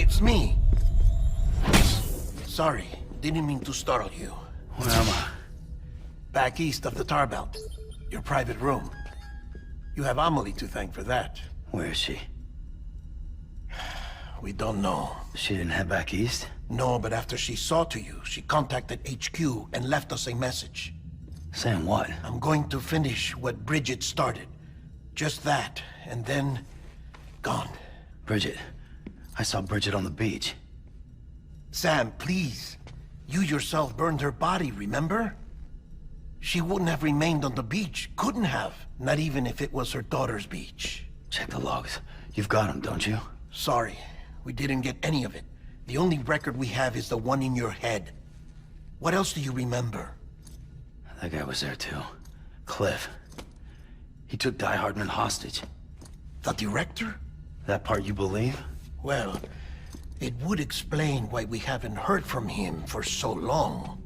it's me. Sorry, didn't mean to startle you. Where am I? Back east of the tar belt. Your private room. You have Amelie to thank for that. Where is she? We don't know. She didn't head back east? No, but after she saw to you, she contacted HQ and left us a message. Saying what? I'm going to finish what Bridget started. Just that, and then... gone. Bridget. I saw Bridget on the beach. Sam, please. You yourself burned her body, remember? She wouldn't have remained on the beach. Couldn't have. Not even if it was her daughter's beach. Check the logs. You've got them, don't you? Sorry. We didn't get any of it. The only record we have is the one in your head. What else do you remember? That guy was there too. Cliff. He took Die Hardman hostage. The director? That part you believe? Well, it would explain why we haven't heard from him for so long.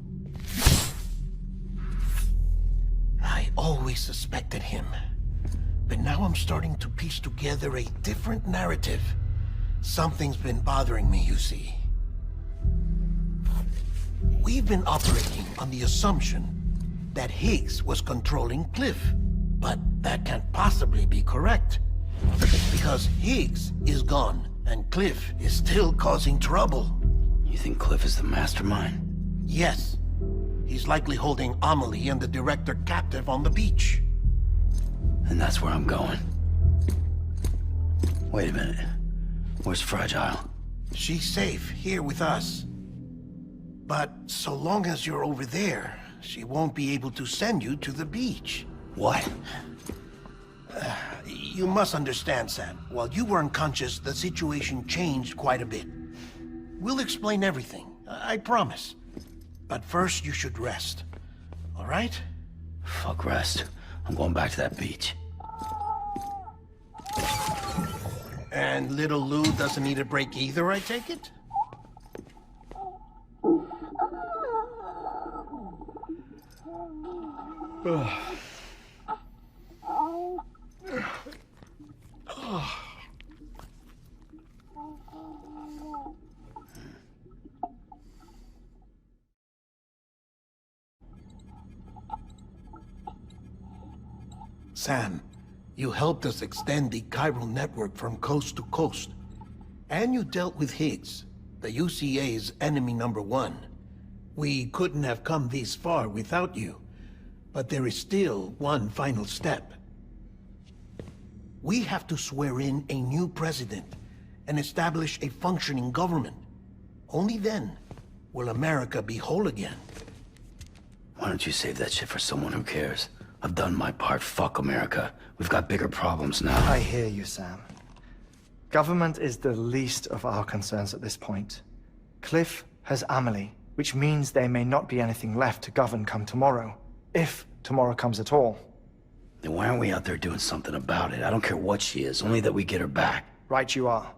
I always suspected him. But now I'm starting to piece together a different narrative. Something's been bothering me, you see. We've been operating on the assumption that Higgs was controlling Cliff. But that can't possibly be correct. Because Higgs is gone, and Cliff is still causing trouble. You think Cliff is the mastermind? Yes. He's likely holding Amelie and the director captive on the beach. And that's where I'm going. Wait a minute. Where's Fragile? She's safe here with us. But so long as you're over there, she won't be able to send you to the beach. What? You must understand, Sam. While you were unconscious, the situation changed quite a bit. We'll explain everything, I promise. But first, you should rest. All right? Fuck rest. I'm going back to that beach. And little Lou doesn't need a break either, I take it? Sam, you helped us extend the chiral network from coast to coast. And you dealt with Higgs, the UCA's enemy #1. We couldn't have come this far without you. But there is still one final step. We have to swear in a new president and establish a functioning government. Only then will America be whole again. Why don't you save that shit for someone who cares? I've done my part. Fuck America. We've got bigger problems now. I hear you, Sam. Government is the least of our concerns at this point. Cliff has Amelie, which means there may not be anything left to govern come tomorrow. If tomorrow comes at all. Then why aren't we out there doing something about it? I don't care what she is, only that we get her back. Right you are.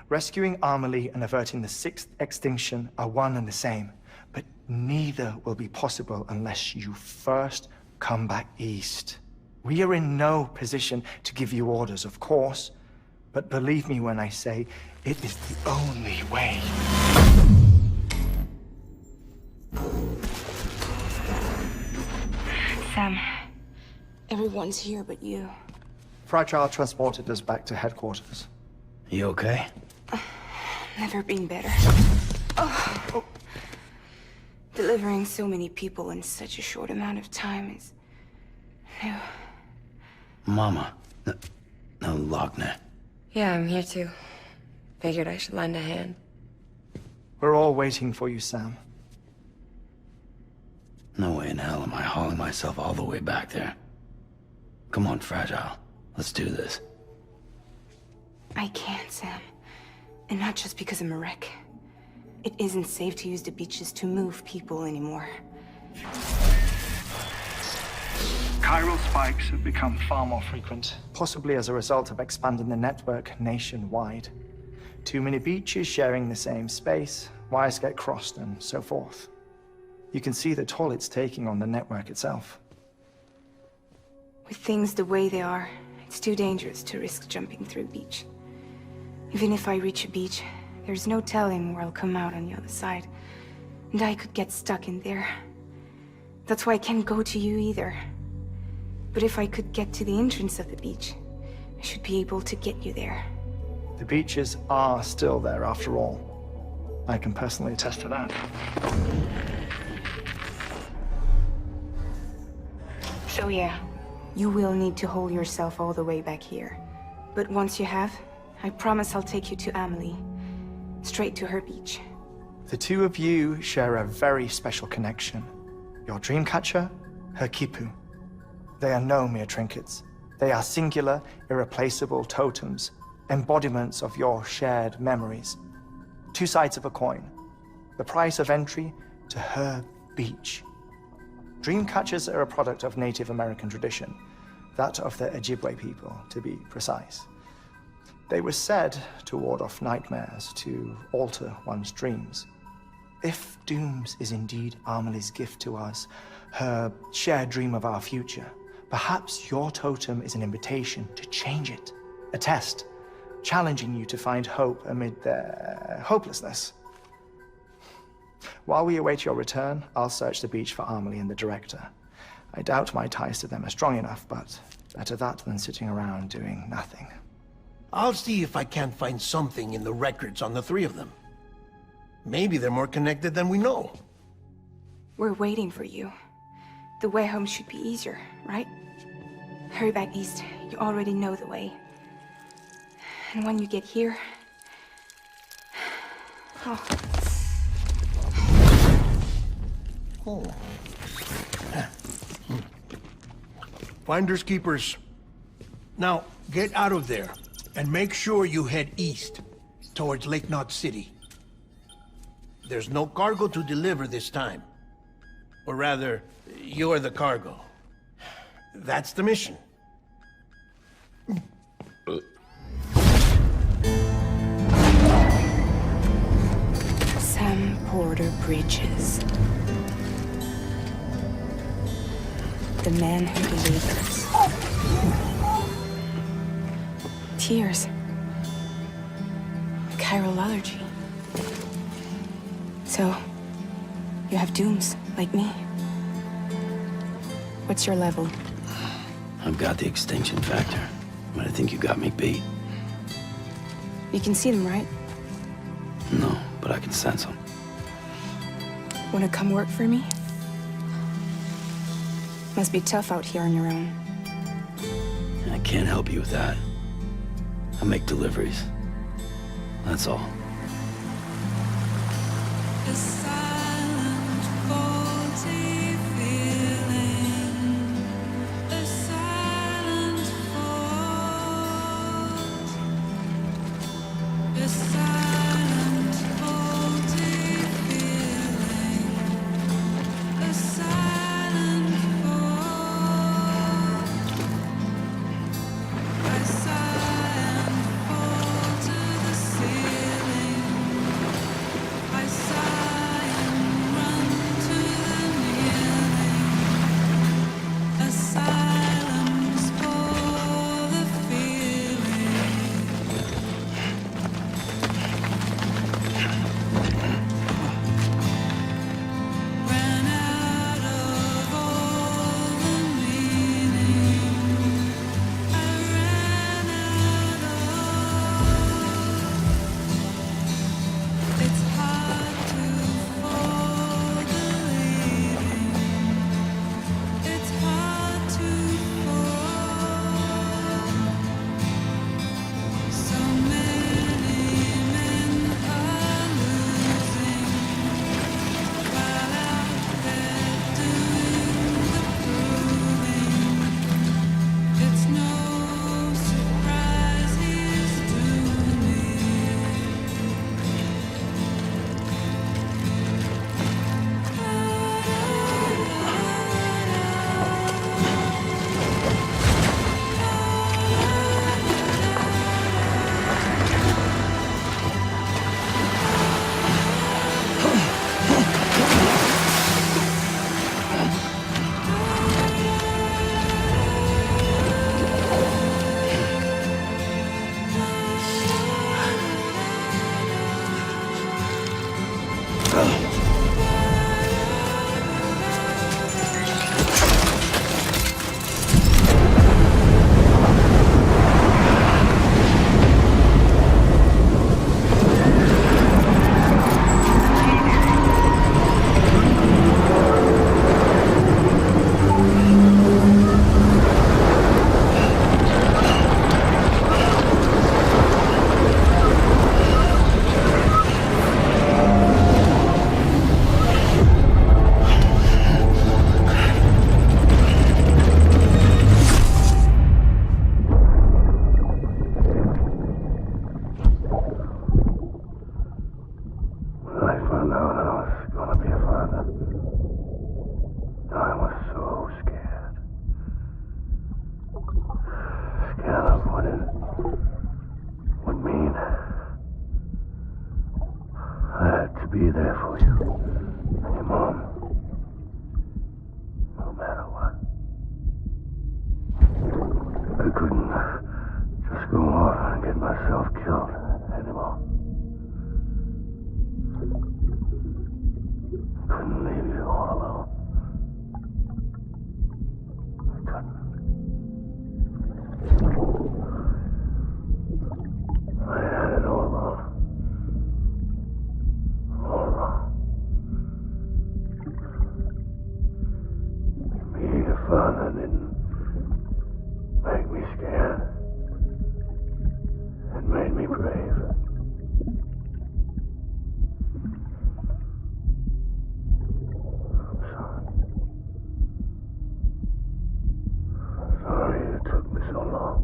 Rescuing Amelie and averting the 6th extinction are one and the same. But neither will be possible unless you first come back east. We are in no position to give you orders, of course. But believe me when I say, it is the only way. Sam, everyone's here but you. Fragile transported us back to headquarters. You okay? Never been better. Oh. Delivering so many people in such a short amount of time is new. Mama. No, Lochner. Yeah, I'm here too. Figured I should lend a hand. We're all waiting for you, Sam. No way in hell am I hauling myself all the way back there. Come on, Fragile. Let's do this. I can't, Sam. And not just because I'm a wreck. It isn't safe to use the beaches to move people anymore. Chiral spikes have become far more frequent, possibly as a result of expanding the network nationwide. Too many beaches sharing the same space, wires get crossed, and so forth. You can see the toll it's taking on the network itself. With things the way they are, it's too dangerous to risk jumping through a beach. Even if I reach a beach, There's no telling where I'll come out on the other side. And I could get stuck in there. That's why I can't go to you either. But if I could get to the entrance of the beach, I should be able to get you there. The beaches are still there after all. I can personally attest to that. So yeah, you will need to hold yourself all the way back here. But once you have, I promise I'll take you to Amelie. Straight to her beach. The two of you share a very special connection. Your dreamcatcher, her Kipu. They are no mere trinkets. They are singular, irreplaceable totems, embodiments of your shared memories. Two sides of a coin. The price of entry to her beach. Dreamcatchers are a product of Native American tradition, that of the Ojibwe people, to be precise. They were said to ward off nightmares, to alter one's dreams. If Dooms is indeed Amelie's gift to us, her shared dream of our future, perhaps your totem is an invitation to change it. A test, challenging you to find hope amid their hopelessness. While we await your return, I'll search the beach for Amelie and the director. I doubt my ties to them are strong enough, but better that than sitting around doing nothing. I'll see if I can't find something in the records on the three of them. Maybe they're more connected than we know. We're waiting for you. The way home should be easier, right? Hurry back east. You already know the way. And when you get here... Oh. Oh. Finders keepers. Now, get out of there, and make sure you head east, towards Lake Knot City. There's no cargo to deliver this time. Or rather, you're the cargo. That's the mission. Sam Porter Bridges. The man who delivers. Tears. Chiral allergy. So, you have dooms, like me. What's your level? I've got the extinction factor, but I think you got me beat. You can see them, right? No, but I can sense them. Wanna come work for me? Must be tough out here on your own. I can't help you with that. I make deliveries. That's all. A silent, faulty feeling. A silent fault. A silent, faulty feeling. A silent fault. I sigh and fall to the ceiling. I sigh and run to the kneeling. A silence for the feeling. Ran out of all the meaning. I ran out of. It's hard to fall the leading. It's hard to couldn't. I had it all wrong. All wrong. Being a father didn't make me scared. It made me brave. I'm sorry. Sorry it took me so long.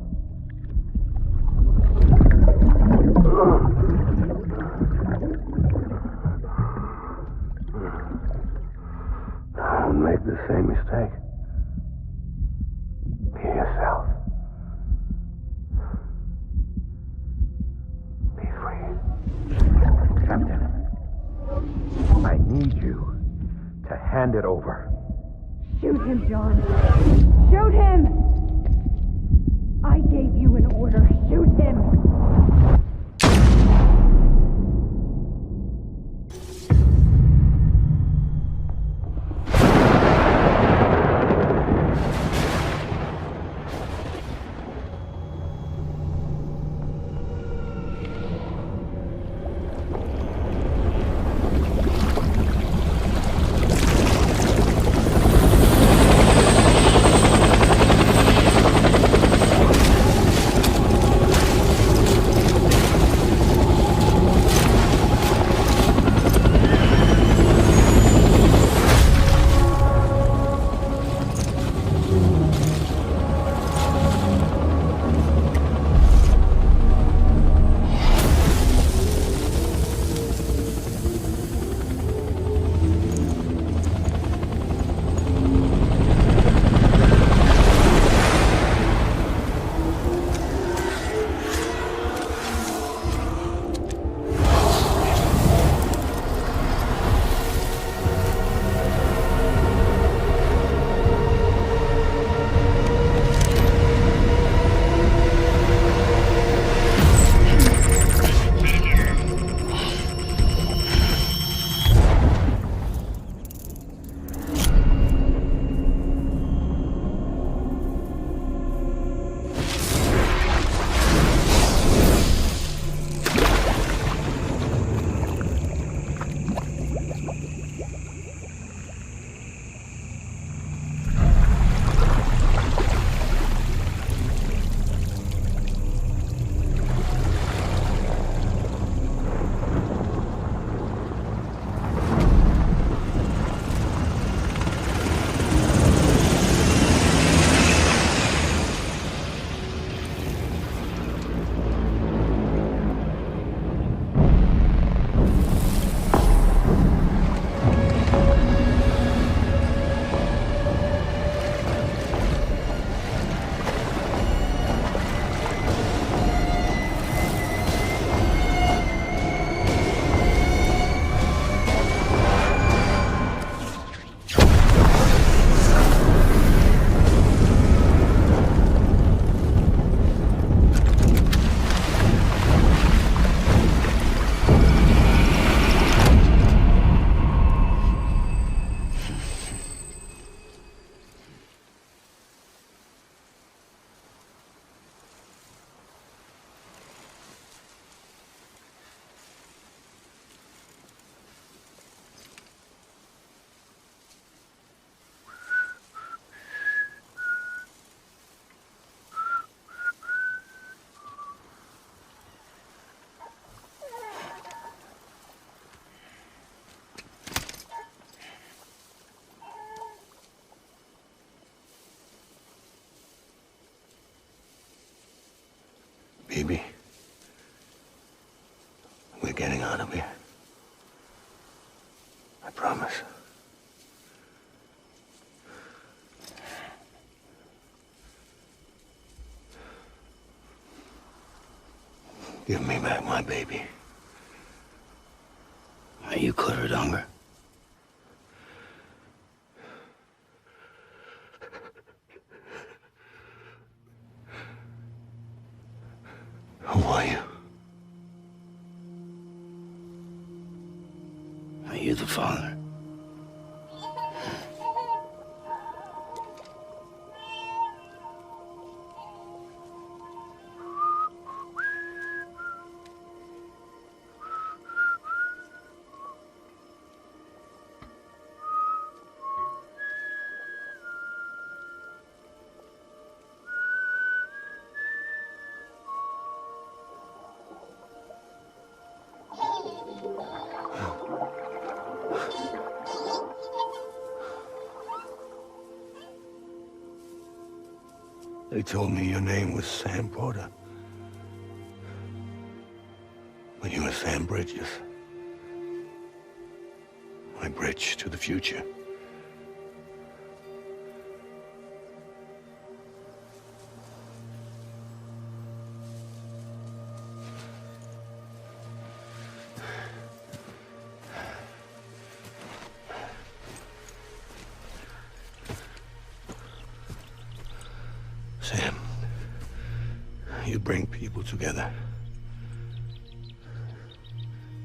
Don't make the same mistake. Be yourself. Be free. Captain, I need you to hand it over. Shoot him, John. Shoot him! I gave you an order. Shoot him! Baby, we're getting out of here. I promise. Give me back my baby. Are you cleared, Unger? Who are you? Are you the father? They told me your name was Sam Porter. But you were Sam Bridges. My bridge to the future. Sam, you bring people together.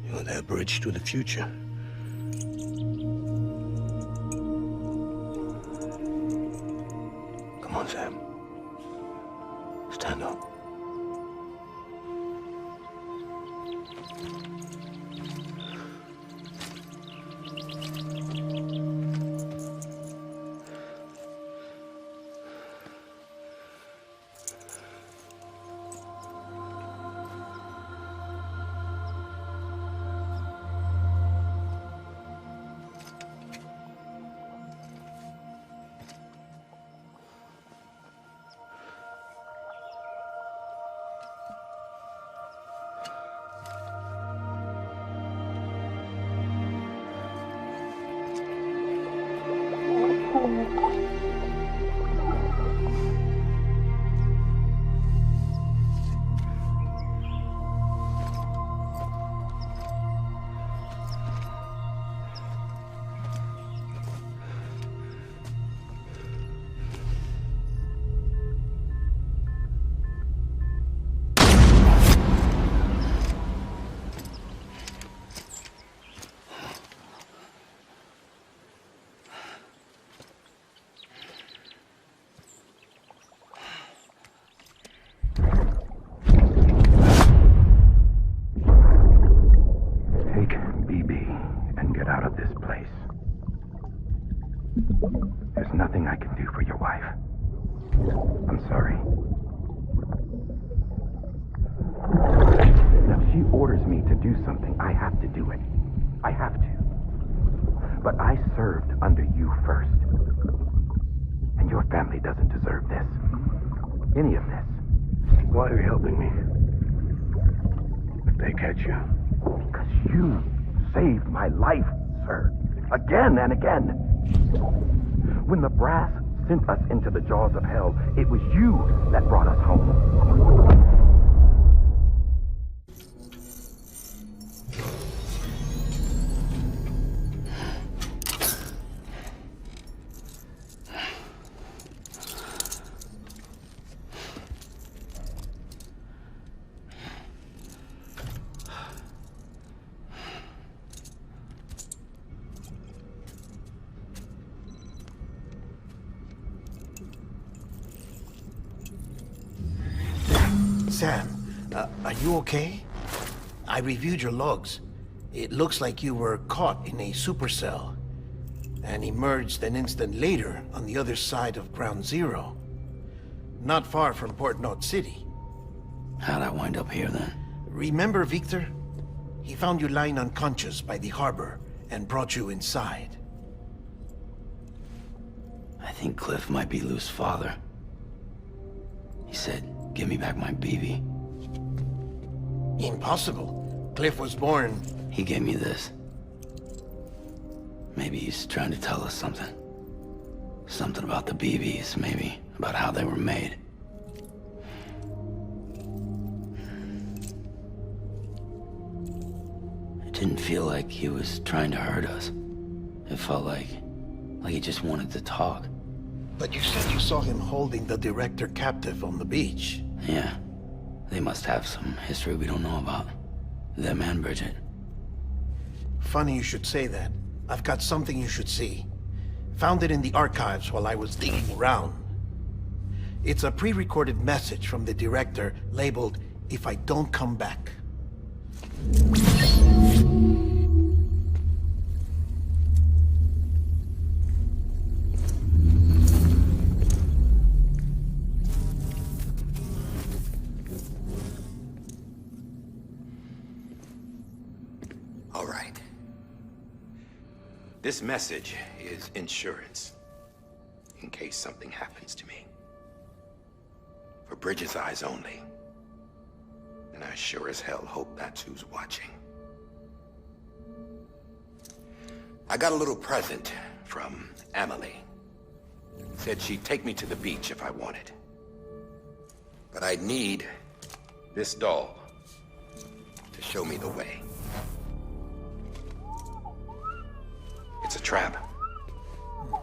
You're their bridge to the future. Come on, Sam. Stand up. There's nothing I can do for your wife. I'm sorry. Now, if she orders me to do something, I have to do it. I have to. But I served under you first. And your family doesn't deserve this. Any of this. Why are you helping me? If they catch you. Because you saved my life, sir. Again and again. When the brass sent us into the jaws of hell, it was you that brought us home. Sam, are you okay? I reviewed your logs. It looks like you were caught in a supercell and emerged an instant later on the other side of Ground Zero. Not far from Port Knot City. How'd I wind up here then? Remember Victor? He found you lying unconscious by the harbor and brought you inside. I think Cliff might be Lou's father. He said, "Give me back my BB." Impossible. Cliff was born... He gave me this. Maybe he's trying to tell us something. Something about the BBs, maybe. About how they were made. It didn't feel like he was trying to hurt us. It felt like he just wanted to talk. But you said you saw him holding the director captive on the beach. Yeah. They must have some history we don't know about. Them and Bridget. Funny you should say that. I've got something you should see. Found it in the archives while I was digging around. It's a pre-recorded message from the director labeled, "If I don't come back." All right. This message is insurance, in case something happens to me. Bridget's eyes only. And I sure as hell hope that's who's watching. I got a little present from Amelie. Said she'd take me to the beach if I wanted. But I'd need this doll to show me the way. It's a trap.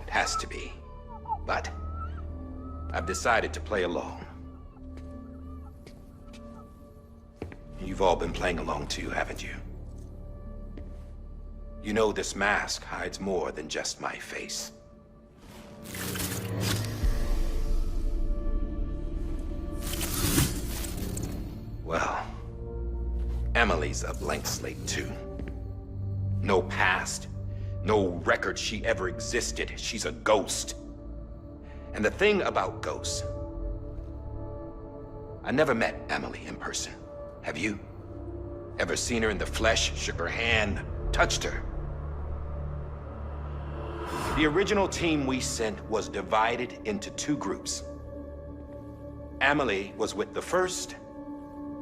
It has to be. But I've decided to play along. You've all been playing along too, haven't you? You know this mask hides more than just my face. Well, Emily's a blank slate too. No past, no record she ever existed. She's a ghost. And the thing about ghosts, I never met Emily in person. Have you? Ever seen her in the flesh, shook her hand, touched her? The original team we sent was divided into two groups. Amelie was with the first,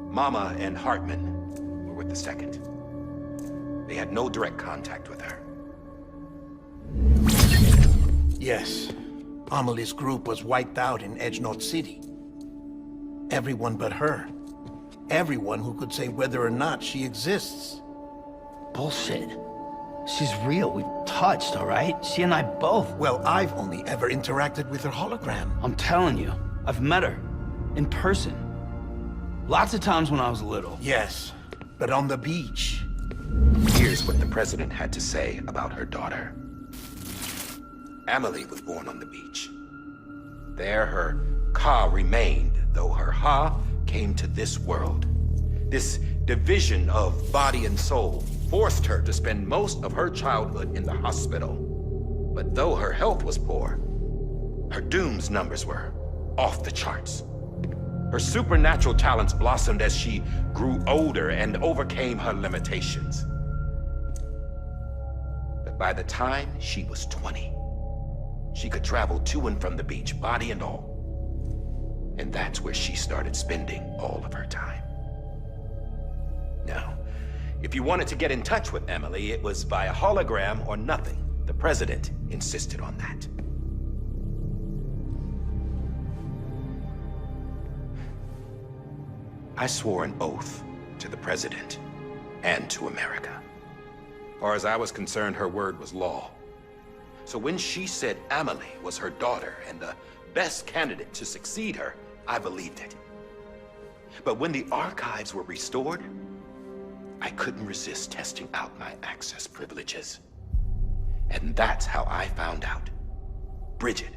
Mama and Hartman were with the second. They had no direct contact with her. Yes. Amelie's group was wiped out in Edgenorth City. Everyone but her. Everyone who could say whether or not she exists. Bullshit. She's real. We've touched, all right? She and I both. Well, I've only ever interacted with her hologram. I'm telling you, I've met her. In person. Lots of times when I was little. Yes, but on the beach. Here's what the president had to say about her daughter. Amelie was born on the beach. There her Ka remained, though her Ha came to this world. This division of body and soul forced her to spend most of her childhood in the hospital. But though her health was poor, her Doom's numbers were off the charts. Her supernatural talents blossomed as she grew older and overcame her limitations. But by the time she was 20, she could travel to and from the beach, body and all. And that's where she started spending all of her time. Now, if you wanted to get in touch with Emily, it was via hologram or nothing. The president insisted on that. I swore an oath to the president and to America. As far as I was concerned, her word was law. So when she said Amelie was her daughter and the best candidate to succeed her, I believed it. But when the archives were restored, I couldn't resist testing out my access privileges. And that's how I found out Bridget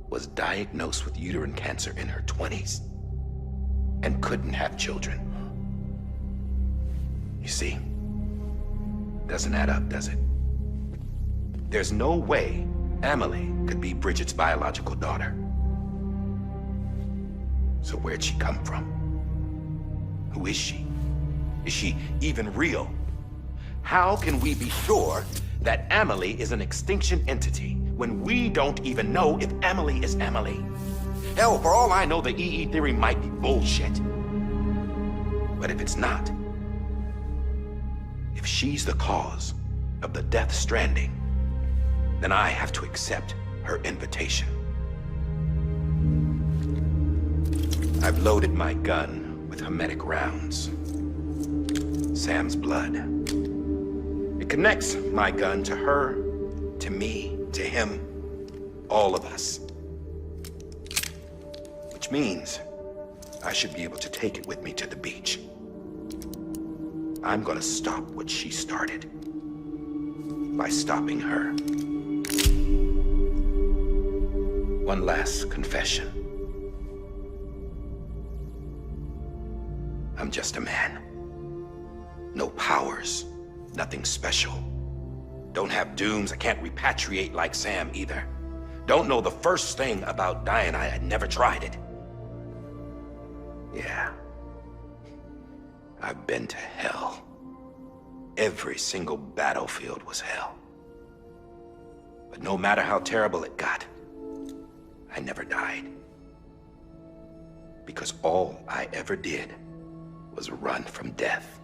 was diagnosed with uterine cancer in her 20s and couldn't have children. You see, doesn't add up, does it? There's no way Amelie could be Bridget's biological daughter. So where'd she come from? Who is she? Is she even real? How can we be sure that Amelie is an extinction entity when we don't even know if Amelie is Amelie? Hell, for all I know, the EE theory might be bullshit. But if it's not, if she's the cause of the Death Stranding, then I have to accept her invitation. I've loaded my gun with hermetic rounds. Sam's blood. It connects my gun to her, to me, to him, all of us. Which means I should be able to take it with me to the beach. I'm gonna stop what she started by stopping her. One last confession. I'm just a man. No powers, nothing special. Don't have dooms, I can't repatriate like Sam either. Don't know the first thing about dying, I had never tried it. Yeah. I've been to hell. Every single battlefield was hell. But no matter how terrible it got, I never died. because all I ever did was run from death.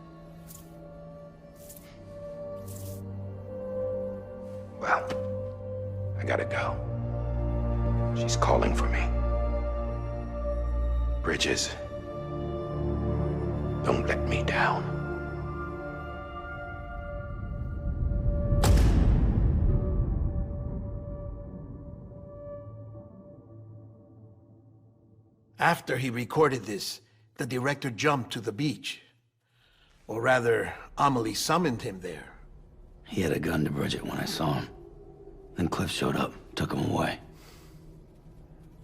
Well, I gotta go. She's calling for me. Bridges, don't let me down. After he recorded this, the director jumped to the beach. Or rather, Amelie summoned him there. He had a gun to Bridget when I saw him. Then Cliff showed up, took him away.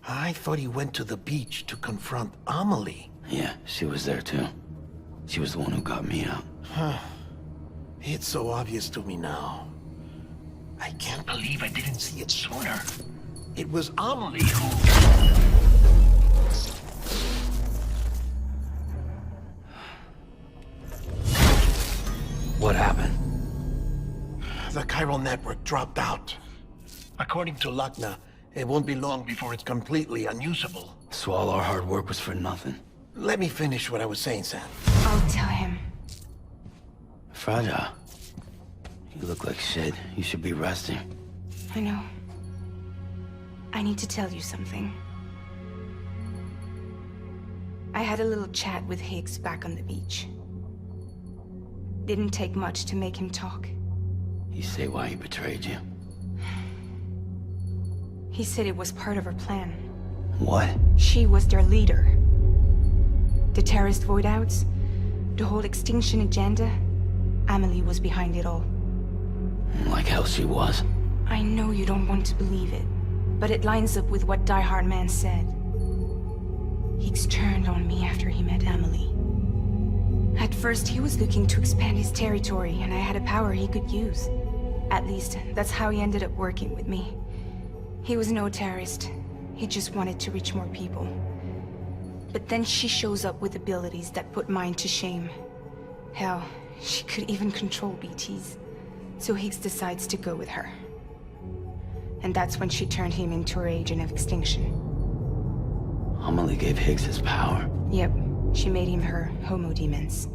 I thought he went to the beach to confront Amelie. Yeah, she was there too. She was the one who got me out. It's so obvious to me now. I can't believe I didn't see it sooner. It was Amelie who... What happened? The chiral network dropped out. According to Luckna, it won't be long before it's completely unusable. So all our hard work was for nothing. Let me finish what I was saying, Sam. I'll tell him. Fragile. You look like shit. You should be resting. I know. I need to tell you something. I had a little chat with Higgs back on the beach. Didn't take much to make him talk. You say why he betrayed you? He said it was part of her plan. What? She was their leader. The terrorist voidouts, the whole extinction agenda, Amelie was behind it all. Like hell she was. I know you don't want to believe it, but it lines up with what Die Hard Man said. Higgs turned on me after he met Amelie. At first, he was looking to expand his territory, and I had a power he could use. At least, that's how he ended up working with me. He was no terrorist. He just wanted to reach more people. But then she shows up with abilities that put mine to shame. Hell, she could even control BTs. So Higgs decides to go with her. And that's when she turned him into her agent of extinction. Amelie gave Higgs his power. Yep, she made him her Homo Demens.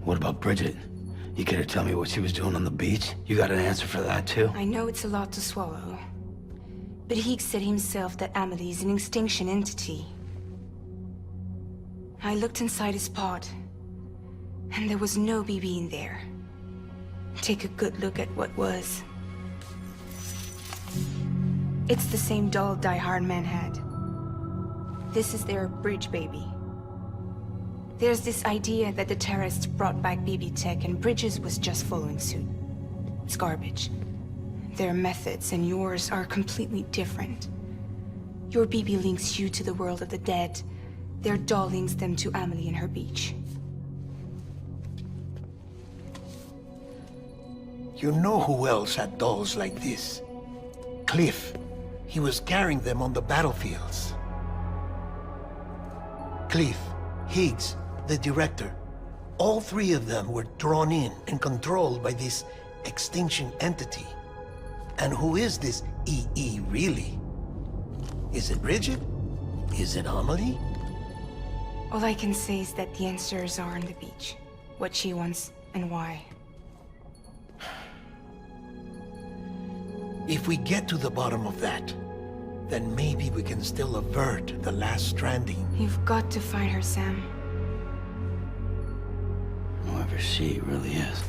What about Bridget? You care to tell me what she was doing on the beach? You got an answer for that too? I know it's a lot to swallow. But Higgs said himself that Amelie is an extinction entity. I looked inside his pod, and there was no BB in there. Take a good look at what was. It's the same doll Die Hard Man had. This is their bridge baby. There's this idea that the terrorists brought back BB tech and Bridges was just following suit. It's garbage. Their methods and yours are completely different. Your BB links you to the world of the dead. Their doll links them to Amelie and her beach. You know who else had dolls like this? Cliff. He was carrying them on the battlefields. Cliff, Higgs, the director. All three of them were drawn in and controlled by this extinction entity. And who is this EE really? Is it Bridget? Is it Amelie? All I can say is that the answers are on the beach. What she wants and why. If we get to the bottom of that, then maybe we can still avert the last stranding. You've got to find her, Sam. Whoever she really is.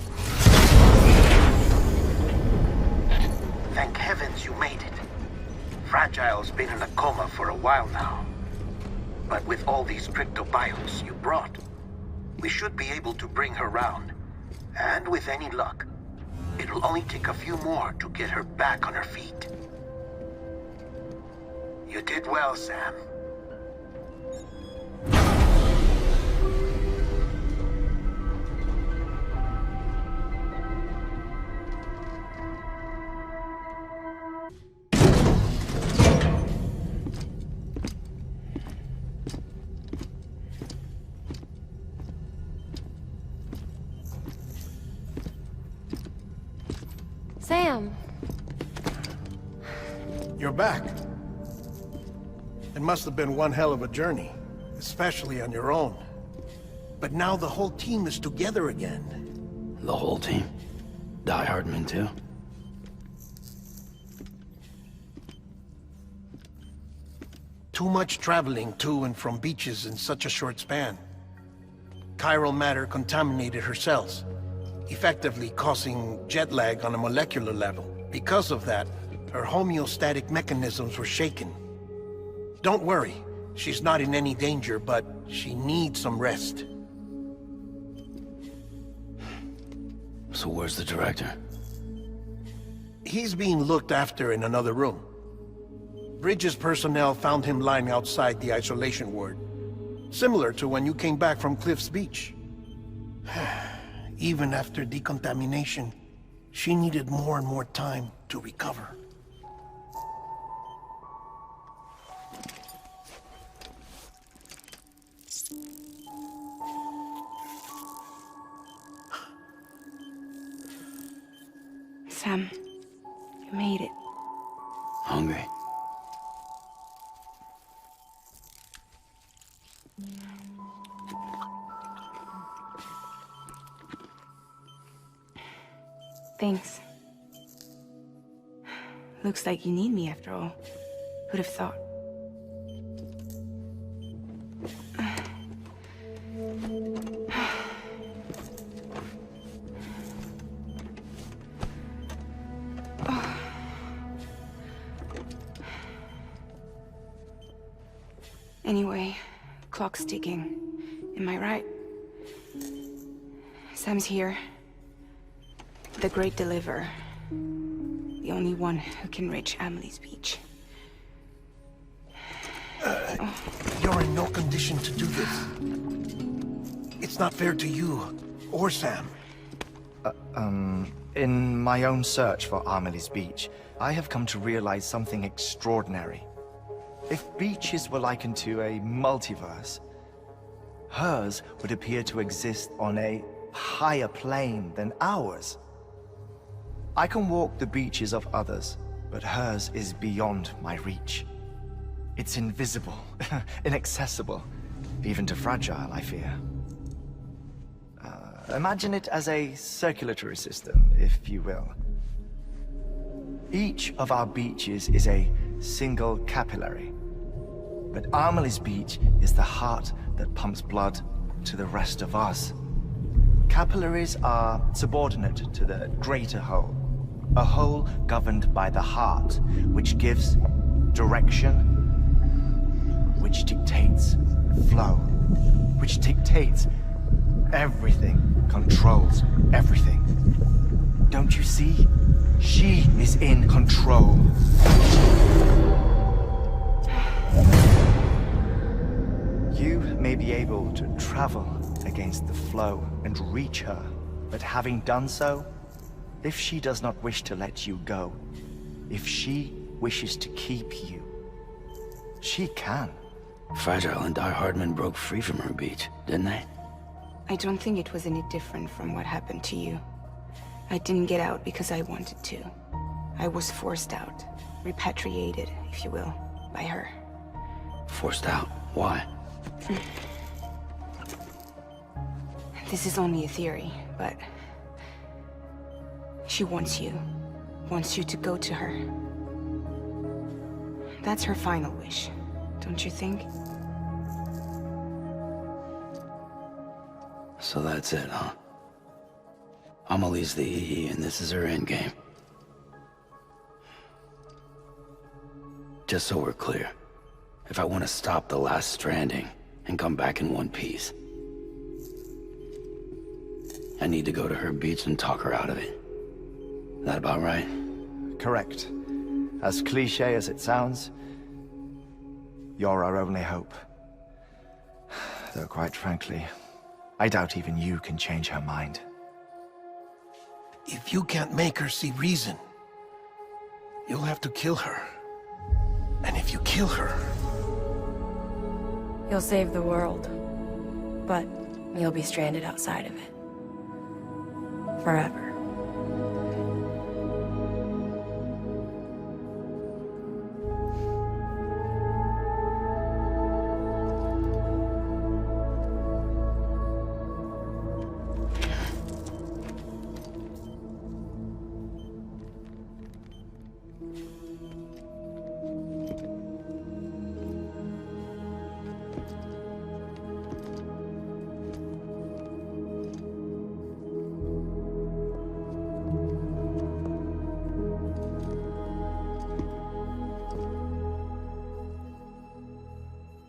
Thank heavens you made it. Fragile's been in a coma for a while now. But with all these cryptobiotes you brought, we should be able to bring her round. And with any luck, it'll only take a few more to get her back on her feet. You did well, Sam. Sam! You're back. It must have been one hell of a journey, especially on your own. But now the whole team is together again. The whole team? Die Hardman too? Too much traveling to and from beaches in such a short span. Chiral matter contaminated her cells, effectively causing jet lag on a molecular level. Because of that, her homeostatic mechanisms were shaken. Don't worry, she's not in any danger, but she needs some rest. So where's the director? He's being looked after in another room. Bridges personnel found him lying outside the isolation ward. Similar to when you came back from Cliff's Beach. Even after decontamination, she needed more and more time to recover. Sam, you made it. Hungry? Thanks. Looks like you need me after all. Who'd have thought? Anyway, clock's ticking. Am I right? Sam's here. The Great Deliverer. The only one who can reach Amelie's Beach. You're in no condition to do this. It's not fair to you, or Sam. In my own search for Amelie's Beach, I have come to realize something extraordinary. If beaches were likened to a multiverse, hers would appear to exist on a higher plane than ours. I can walk the beaches of others, but hers is beyond my reach. It's invisible, inaccessible, even to Fragile, I fear. Imagine it as a circulatory system, if you will. Each of our beaches is a single capillary, but Amelie's Beach is the heart that pumps blood to the rest of us. Capillaries are subordinate to the greater whole, a whole governed by the heart, which gives direction, which dictates flow, which dictates everything, controls everything. Don't you see? She is in control. You may be able to travel against the flow and reach her, but having done so, if she does not wish to let you go, if she wishes to keep you, she can. Fragile and Die Hardman broke free from her beach, didn't they? I don't think it was any different from what happened to you. I didn't get out because I wanted to. I was forced out. Repatriated, if you will, by her. Forced out? Why? This is only a theory, but... she wants you. Wants you to go to her. That's her final wish, don't you think? So that's it, huh? Amelie's the EE, and this is her endgame. Just so we're clear, if I want to stop the last Stranding and come back in one piece, I need to go to her beach and talk her out of it. That about right? Correct. As cliché as it sounds, you're our only hope. Though quite frankly, I doubt even you can change her mind. If you can't make her see reason, you'll have to kill her. And if you kill her... You'll save the world, but you'll be stranded outside of it. Forever.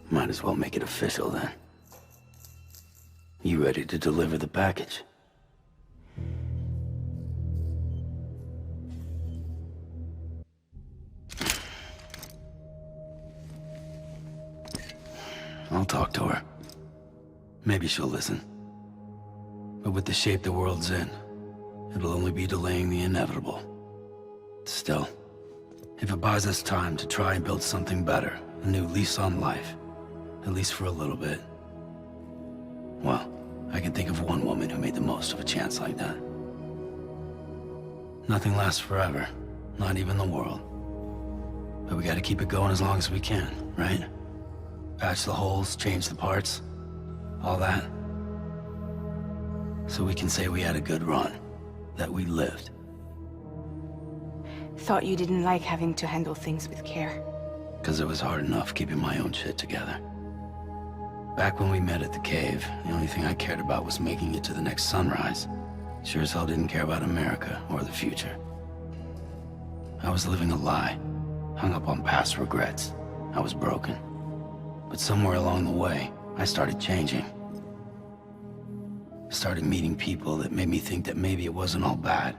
Might as well make it official then. You ready to deliver the package? I'll talk to her. Maybe she'll listen. But with the shape the world's in, it'll only be delaying the inevitable. Still, if it buys us time to try and build something better, a new lease on life, at least for a little bit, well, I can think of one woman who made the most of a chance like that. Nothing lasts forever, not even the world. But we gotta keep it going as long as we can, right? Patch the holes, change the parts, all that. So we can say we had a good run, that we lived. Thought you didn't like having to handle things with care. 'Cause it was hard enough keeping my own shit together. Back when we met at the cave, the only thing I cared about was making it to the next sunrise. Sure as hell didn't care about America or the future. I was living a lie, hung up on past regrets. I was broken. But somewhere along the way, I started changing. Started meeting people that made me think that maybe it wasn't all bad.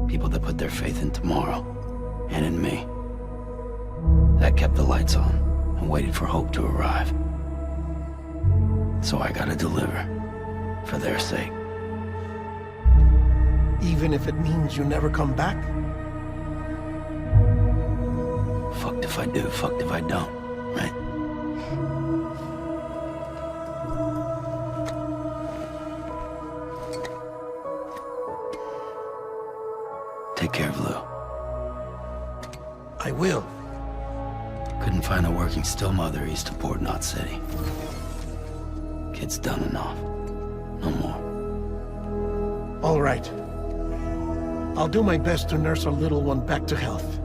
People that put their faith in tomorrow, and in me. That kept the lights on, and waited for hope to arrive. So I gotta deliver, for their sake. Even if it means you never come back? Fucked if I do, fucked if I don't, right? Take care of Lou. I will. Couldn't find a working still mother east of Port Knot City. Kid's done enough. No more. All right. I'll do my best to nurse our little one back to health.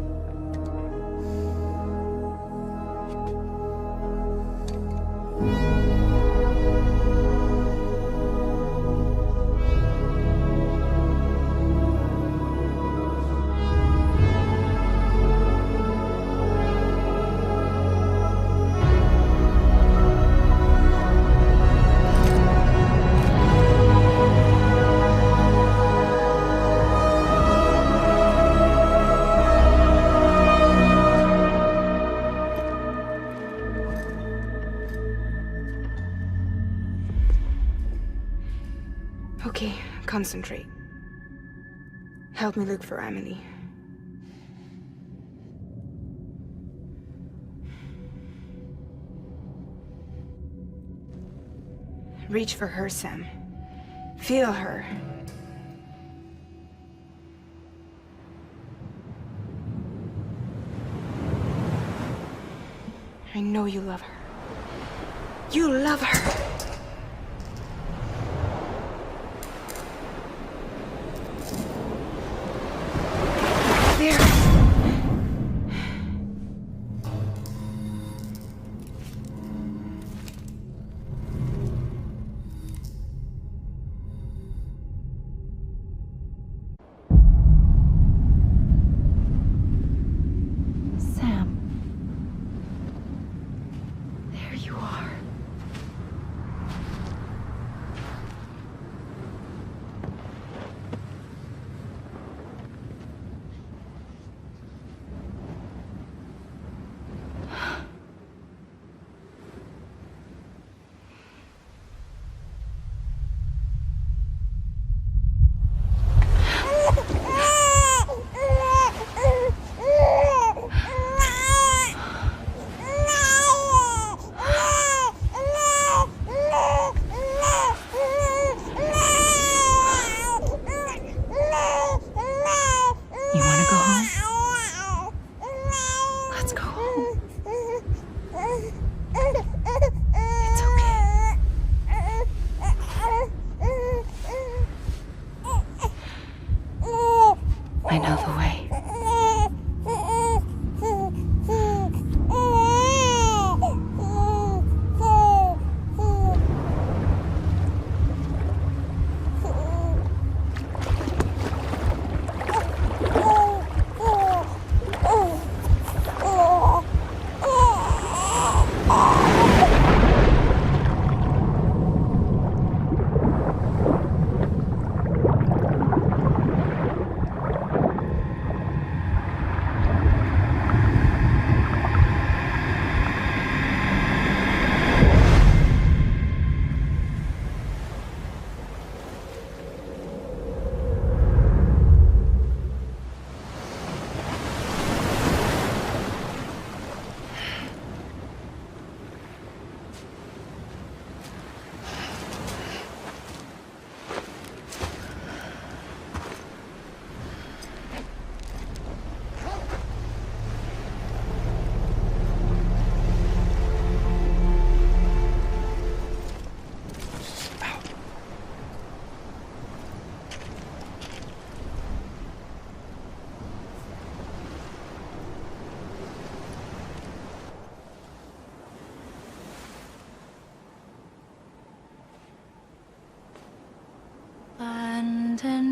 Okay, concentrate. Help me look for Emily. Reach for her, Sam. Feel her. I know you love her. You love her! There. Sam. There you are.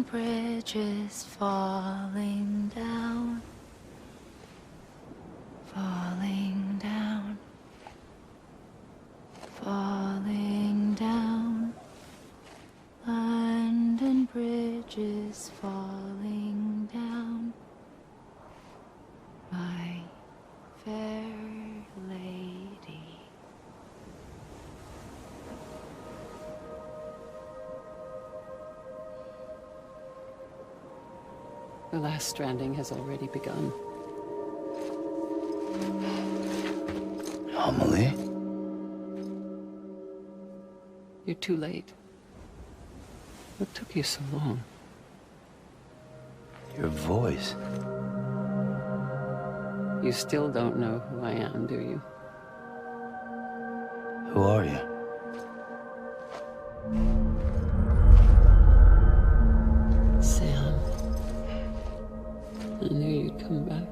and bridges falling down, falling down, falling down. London Bridge is falling down, my fair lady. The last stranding has already begun. Amelie? You're too late. What took you so long? Your voice. You still don't know who I am, do you? Who are you? Sam. I knew you'd come back.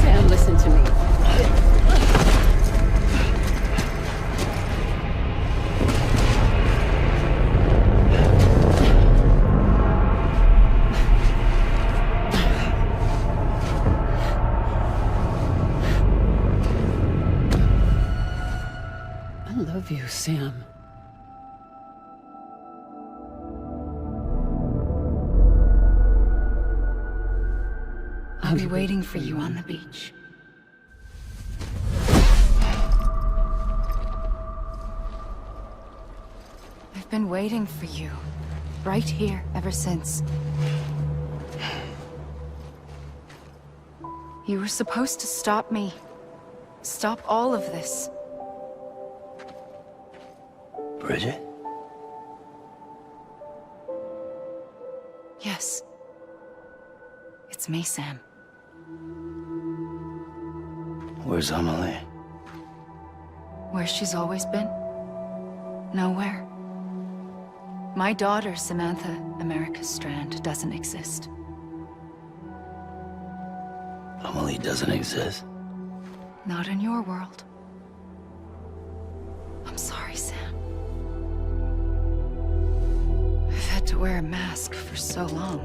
Sam, listen to me. I love you, Sam. I'll be waiting for you on the beach. I've been waiting for you, right here, ever since. You were supposed to stop me. Stop all of this. Bridget? Yes. It's me, Sam. Where's Amelie? Where she's always been? Nowhere. My daughter, Samantha America Strand, doesn't exist. Amelie doesn't exist? Not in your world. I'm sorry, Sam. I've had to wear a mask for so long.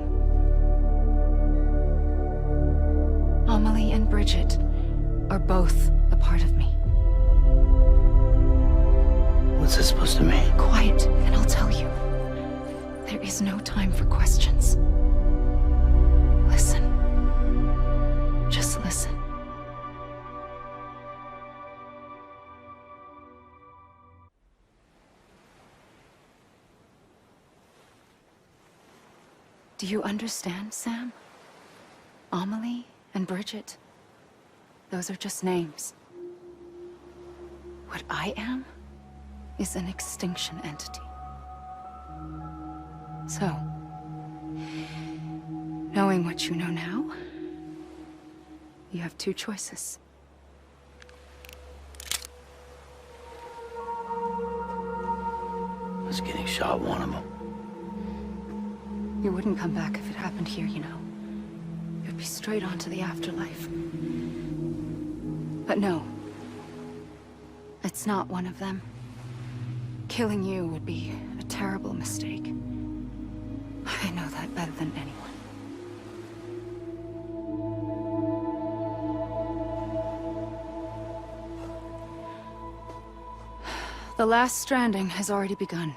Amelie and Bridget are both a part of me. What's this supposed to mean? Quiet, and I'll tell you. There is no time for questions. Listen. Just listen. Do you understand, Sam? Amelie and Bridget, those are just names. What I am is an extinction entity. So, knowing what you know now, you have two choices. Was getting shot one of them. You wouldn't come back if it happened here, you know. You'd be straight on to the afterlife. But no. It's not one of them. Killing you would be a terrible mistake. I know that better than anyone. The last stranding has already begun.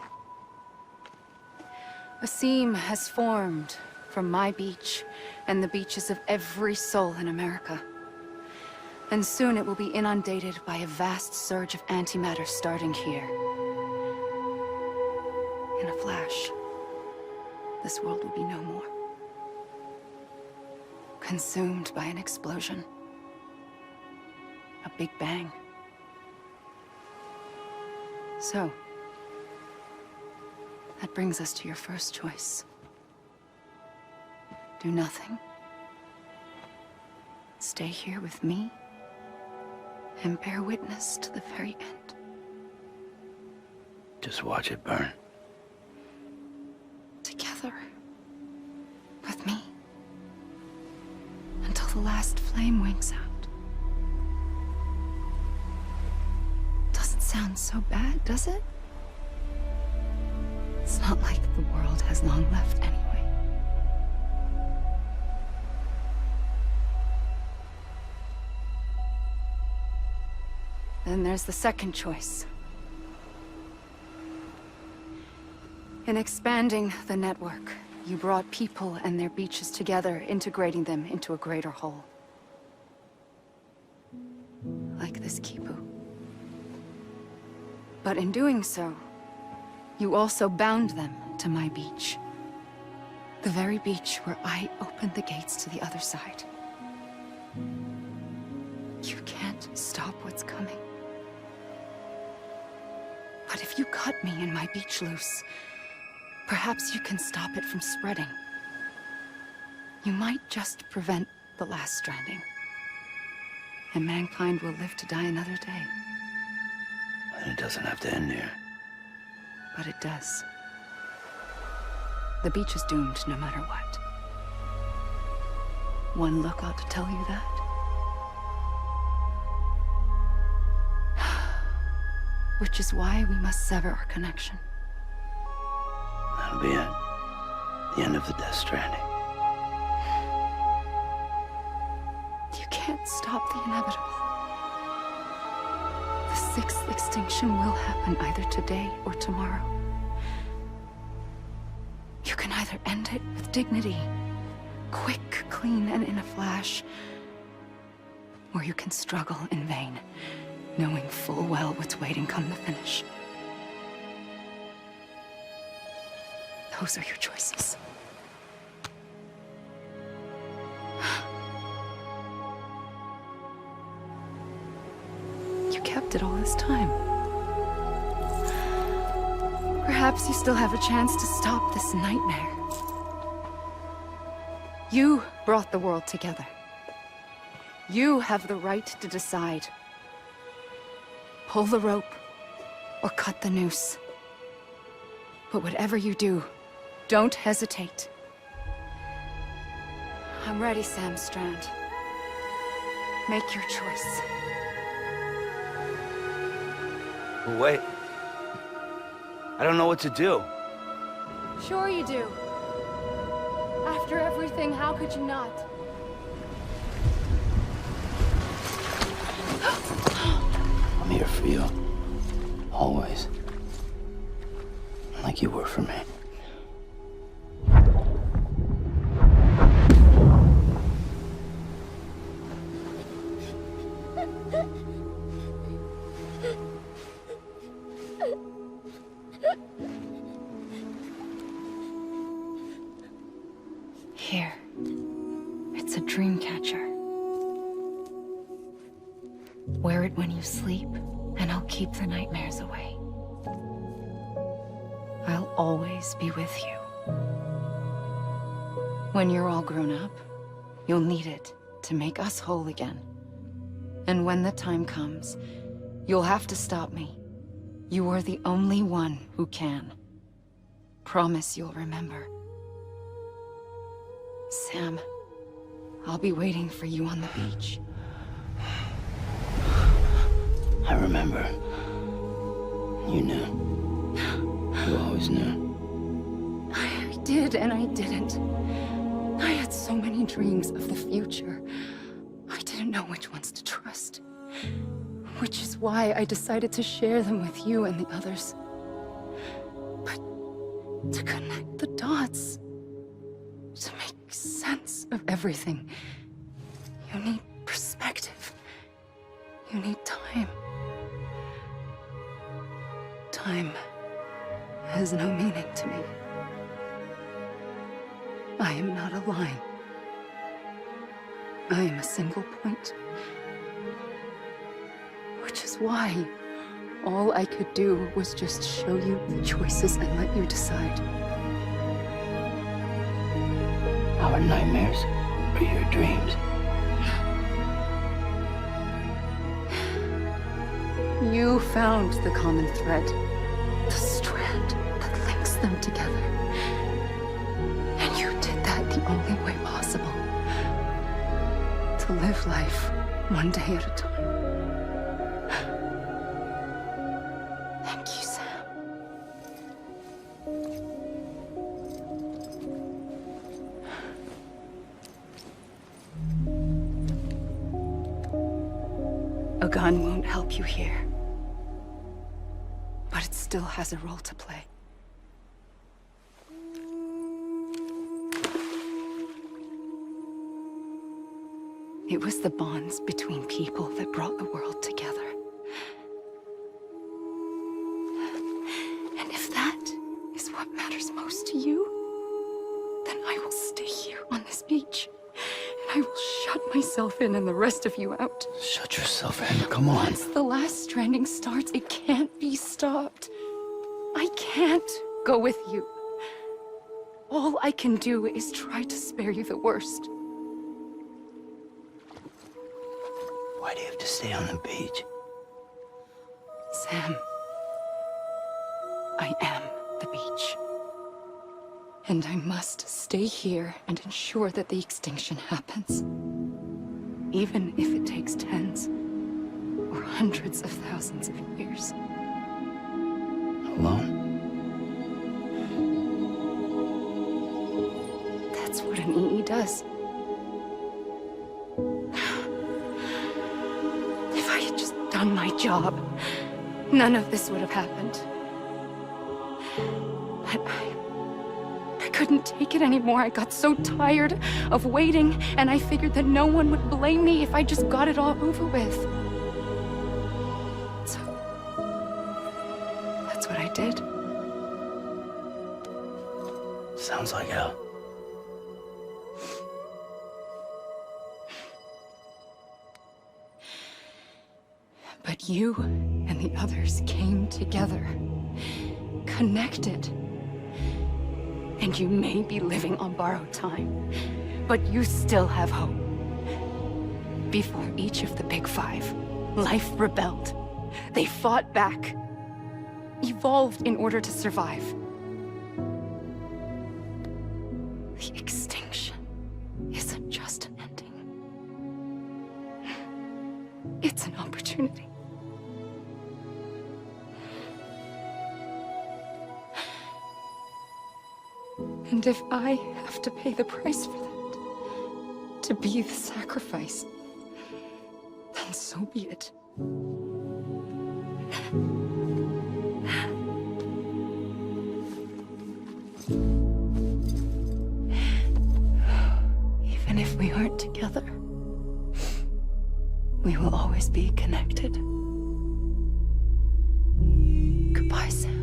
A seam has formed from my beach and the beaches of every soul in America. And soon it will be inundated by a vast surge of antimatter starting here. In a flash, this world will be no more. Consumed by an explosion. A big bang. So, that brings us to your first choice. Do nothing. Stay here with me and bear witness to the very end. Just watch it burn. Together. With me. Until the last flame winks out. Doesn't sound so bad, does it? It's not like the world has long left anyway. Then there's the second choice. In expanding the network, you brought people and their beaches together, integrating them into a greater whole. Like this Kipu. But in doing so, you also bound them to my beach. The very beach where I opened the gates to the other side. You can't stop what's coming. But if you cut me and my beach loose, perhaps you can stop it from spreading. You might just prevent the last stranding. And mankind will live to die another day. And it doesn't have to end here. But it does. The beach is doomed no matter what. One look ought to tell you that. Which is why we must sever our connection. That'll be it. The end of the Death Stranding. You can't stop the inevitable. The sixth extinction will happen either today or tomorrow. You can either end it with dignity, quick, clean, and in a flash, or you can struggle in vain, knowing full well what's waiting come the finish. Those are your choices. You kept it all this time. Perhaps you still have a chance to stop this nightmare. You brought the world together. You have the right to decide. Pull the rope, or cut the noose. But whatever you do, don't hesitate. I'm ready, Sam Strand. Make your choice. Wait. I don't know what to do. Sure you do. After everything, how could you not? I'm here for you. Always. Like you were for me. Here. It's a dream catcher. Wear it when you sleep, and I'll keep the nightmares away. I'll always be with you. When you're all grown up, you'll need it to make us whole again. And when the time comes, you'll have to stop me. You are the only one who can. Promise you'll remember. Sam, I'll be waiting for you on the beach. I remember. You knew. You always knew. I did and I didn't. I had so many dreams of the future. I didn't know which ones to trust. Which is why I decided to share them with you and the others. But to connect the dots, to make sense of everything, you need perspective. You need time. Time has no meaning to me. I am not a line. I am a single point. Which is why all I could do was just show you the choices and let you decide. Our nightmares are your dreams. You found the common thread, the strand that links them together. And you did that the only way possible. To live life one day at a time. Thank you, Sam. A gun won't help you here. But it still has a role to play. It was the bonds between people that brought the world together. And if that is what matters most to you, then I will stay here on this beach. And I will shut myself in and the rest of you out. Shut yourself in, come on. Once the last stranding starts, it can't be stopped. I can't go with you. All I can do is try to spare you the worst. Why do you have to stay on the beach? Sam, I am the beach. And I must stay here and ensure that the extinction happens. Even if it takes tens or hundreds of thousands of years. Alone? That's what an EE does. If I had just done my job, none of this would have happened. But I couldn't take it anymore. I got so tired of waiting, and I figured that no one would blame me if I just got it all over with. So, that's what I did. Sounds like hell. But you and the others came together, connected. And you may be living on borrowed time, but you still have hope. Before each of the Big Five, life rebelled. They fought back, evolved in order to survive. The extinction isn't just an ending. It's an opportunity. And if I have to pay the price for that, to be the sacrifice, then so be it. Even if we aren't together, we will always be connected. Goodbye, Sam.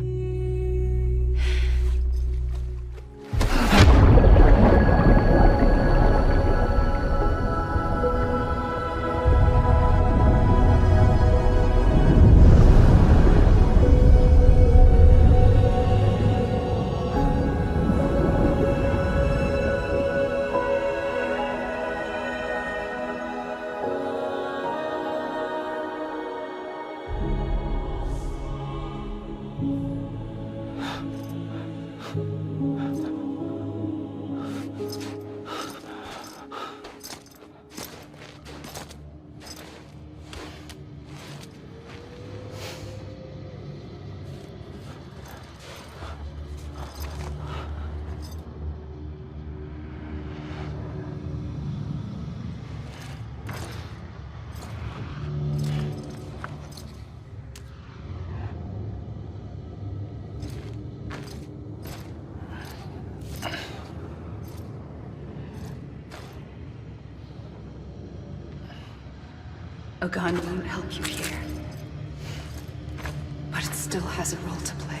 A gun won't help you here, but it still has a role to play.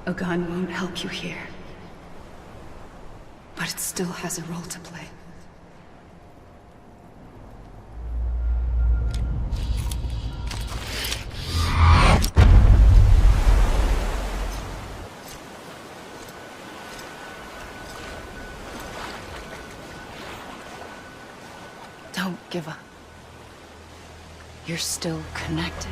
A gun won't help you here, but it still has a role to play. Don't give up. You're still connected.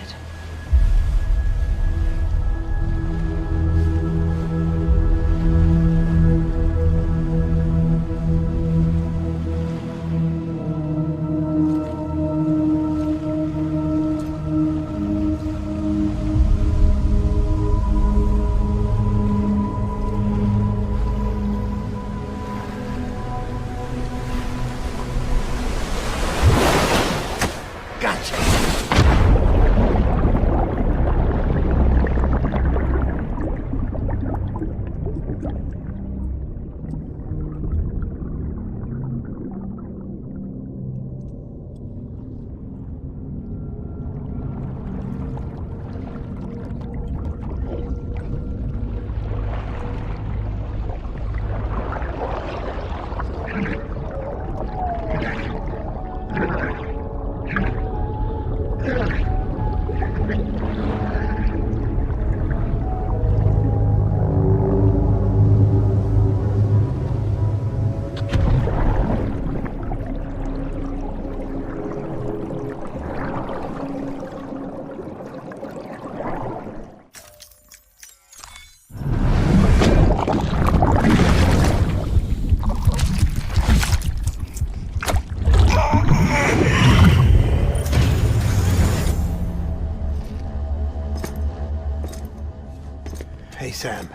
Hey, Sam.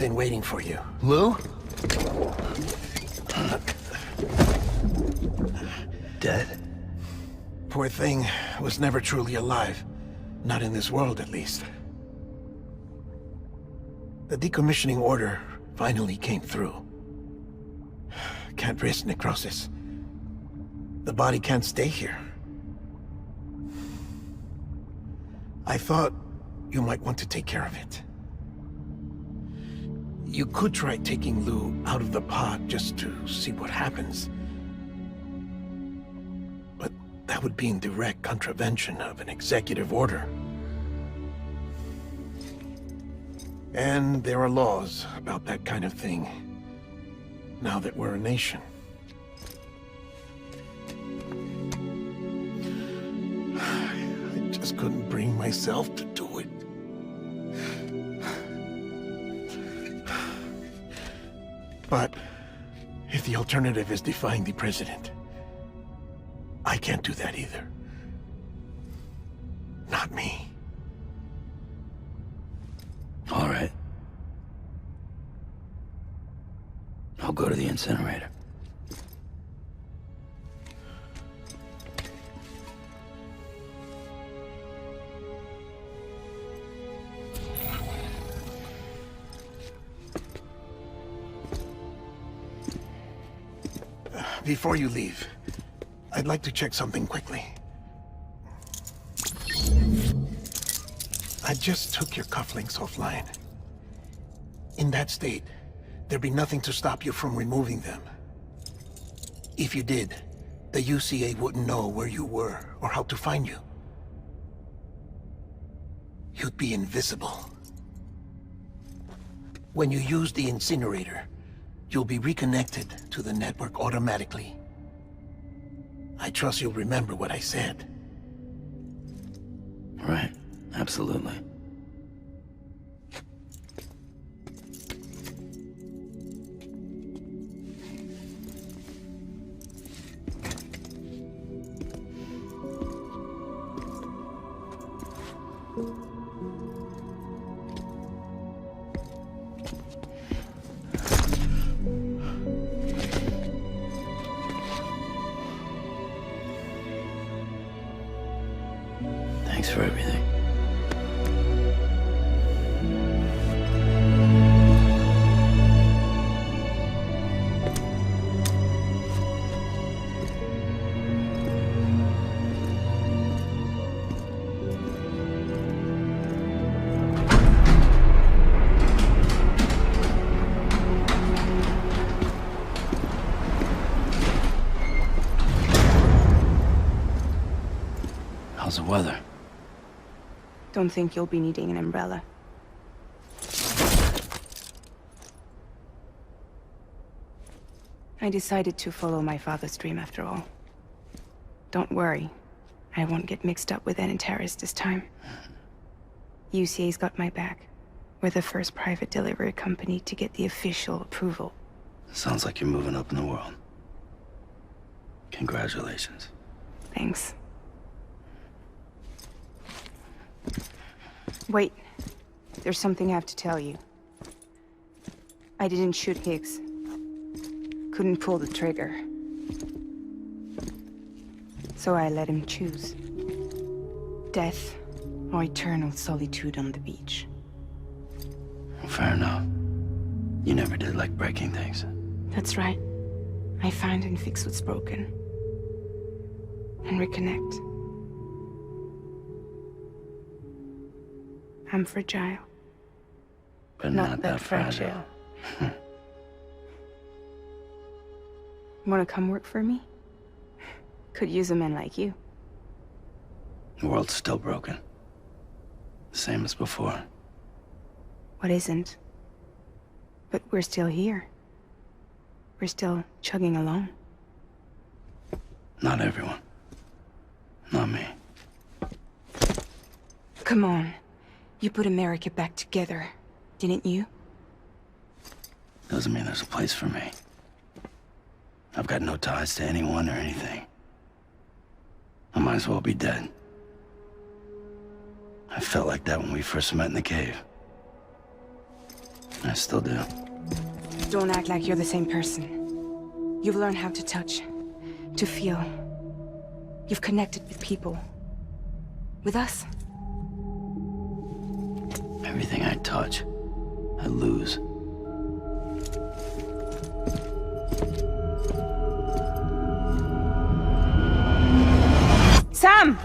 Been waiting for you. Lou? Dead? Poor thing was never truly alive. Not in this world, at least. The decommissioning order finally came through. Can't risk necrosis. The body can't stay here. I thought you might want to take care of it. You could try taking Lou out of the pod just to see what happens. But that would be in direct contravention of an executive order. And there are laws about that kind of thing, now that we're a nation. I just couldn't bring myself to do it. But if the alternative is defying the president, I can't do that either. Not me. All right. I'll go to the incinerator. Before you leave, I'd like to check something quickly. I just took your cufflinks offline. In that state, there'd be nothing to stop you from removing them. If you did, the UCA wouldn't know where you were or how to find you. You'd be invisible. When you use the incinerator, you'll be reconnected to the network automatically. I trust you'll remember what I said. Right. Absolutely. Thanks for everything. How's the weather? Don't think you'll be needing an umbrella. I decided to follow my father's dream after all. Don't worry. I won't get mixed up with any terrorists this time. UCA's got my back. We're the first private delivery company to get the official approval. Sounds like you're moving up in the world. Congratulations. Thanks. Wait. There's something I have to tell you. I didn't shoot Higgs. Couldn't pull the trigger. So I let him choose. Death or eternal solitude on the beach. Fair enough. You never did like breaking things. That's right. I find and fix what's broken. And reconnect. I'm fragile. But not that fragile. Wanna come work for me? Could use a man like you. The world's still broken. The same as before. What isn't? But we're still here. We're still chugging along. Not everyone. Not me. Come on. You put America back together, didn't you? Doesn't mean there's a place for me. I've got no ties to anyone or anything. I might as well be dead. I felt like that when we first met in the cave. I still do. Don't act like you're the same person. You've learned how to touch, to feel. You've connected with people. With us. Everything I touch, I lose. Sam!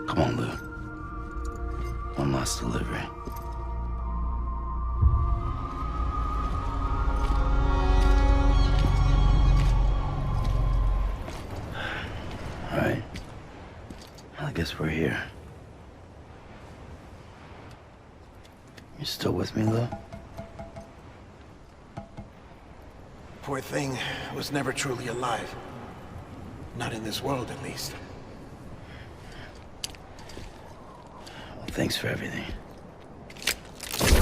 Come on, Lou. One last delivery. All right. I guess we're here. You still with me, Lou? Poor thing was never truly alive. Not in this world, at least. Well, thanks for everything. This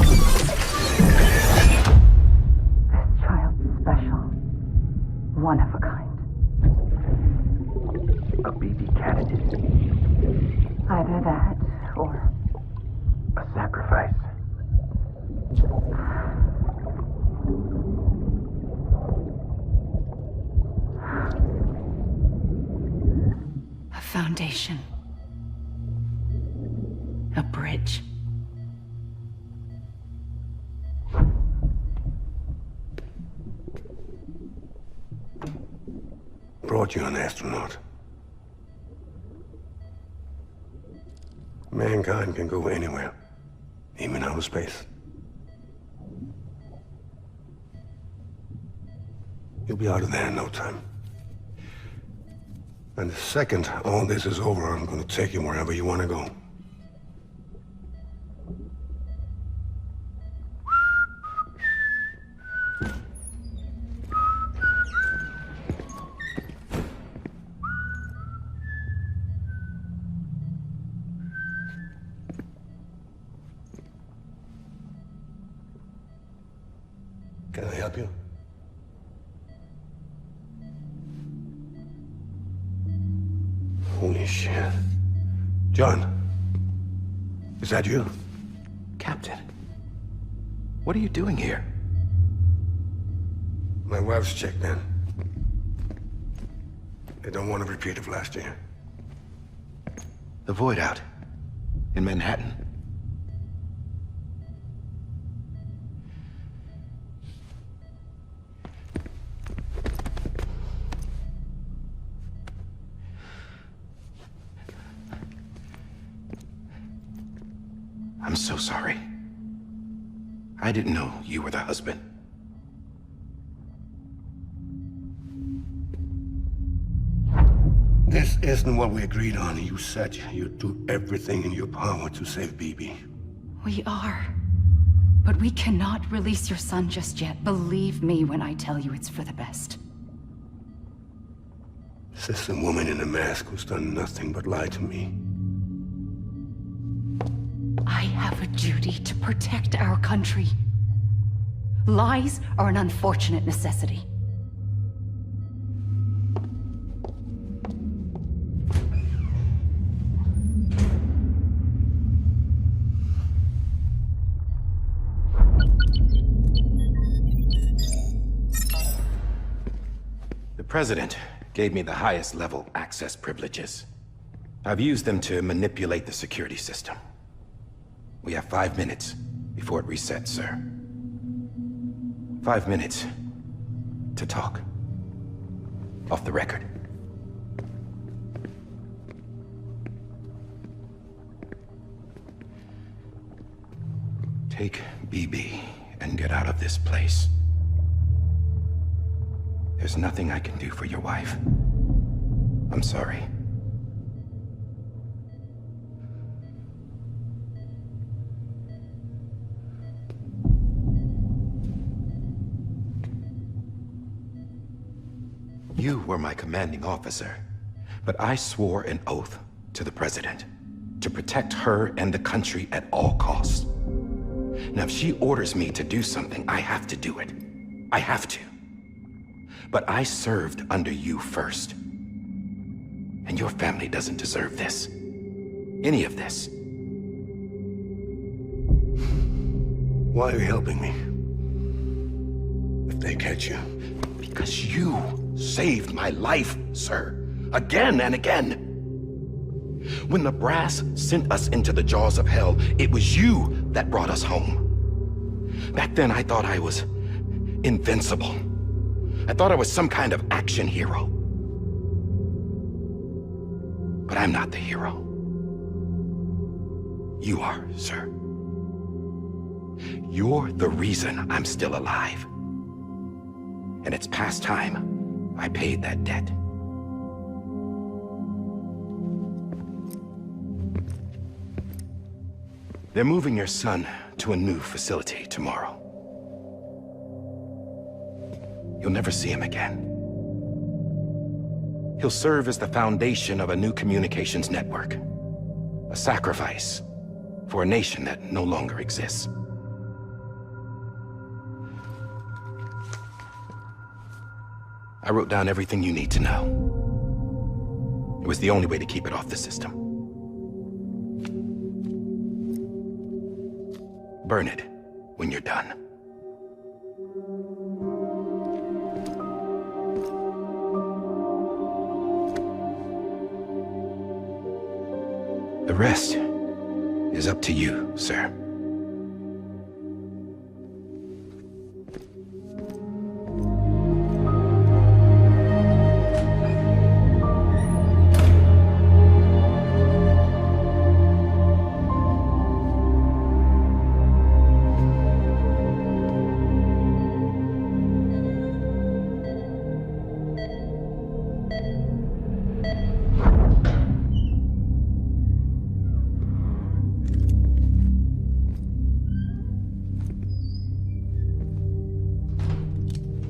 child's special. One of a kind. A baby candidate. Either that, or... A sacrifice. A foundation. A bridge. Brought you an astronaut. Mankind can go anywhere, even outer space. You'll be out of there in no time. And the second all this is over, I'm gonna take you wherever you want to go. Can I help you? Holy shit. John, is that you? Captain, what are you doing here? My wife's checked in. They don't want a repeat of last year. The Void out in Manhattan. I'm so sorry. I didn't know you were the husband. This isn't what we agreed on. You said you'd do everything in your power to save Bibi. We are. But we cannot release your son just yet. Believe me when I tell you it's for the best. This is a woman in a mask who's done nothing but lie to me. I have a duty to protect our country. Lies are an unfortunate necessity. The President gave me the highest level access privileges. I've used them to manipulate the security system. We have 5 minutes before it resets, sir. 5 minutes to talk. Off the record. Take BB and get out of this place. There's nothing I can do for your wife. I'm sorry. You were my commanding officer, but I swore an oath to the President to protect her and the country at all costs. Now, if she orders me to do something, I have to do it. I have to. But I served under you first. And your family doesn't deserve this. Any of this. Why are you helping me? If they catch you. Because you saved my life, sir. Again and again. When the brass sent us into the jaws of hell, it was you that brought us home. Back then, I thought I was invincible. I thought I was some kind of action hero. But I'm not the hero. You are, sir. You're the reason I'm still alive. And it's past time I paid that debt. They're moving your son to a new facility tomorrow. You'll never see him again. He'll serve as the foundation of a new communications network. A sacrifice for a nation that no longer exists. I wrote down everything you need to know. It was the only way to keep it off the system. Burn it when you're done. The rest is up to you, sir.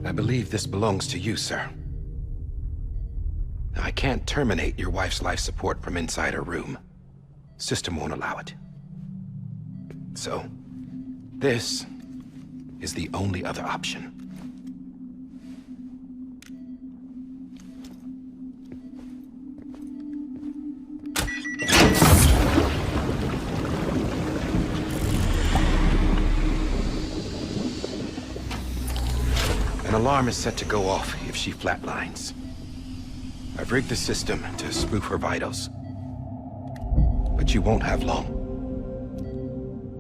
I believe this belongs to you, sir. Now, I can't terminate your wife's life support from inside her room. System won't allow it. So, this is the only other option. An alarm is set to go off if she flatlines. I've rigged the system to spoof her vitals. But you won't have long.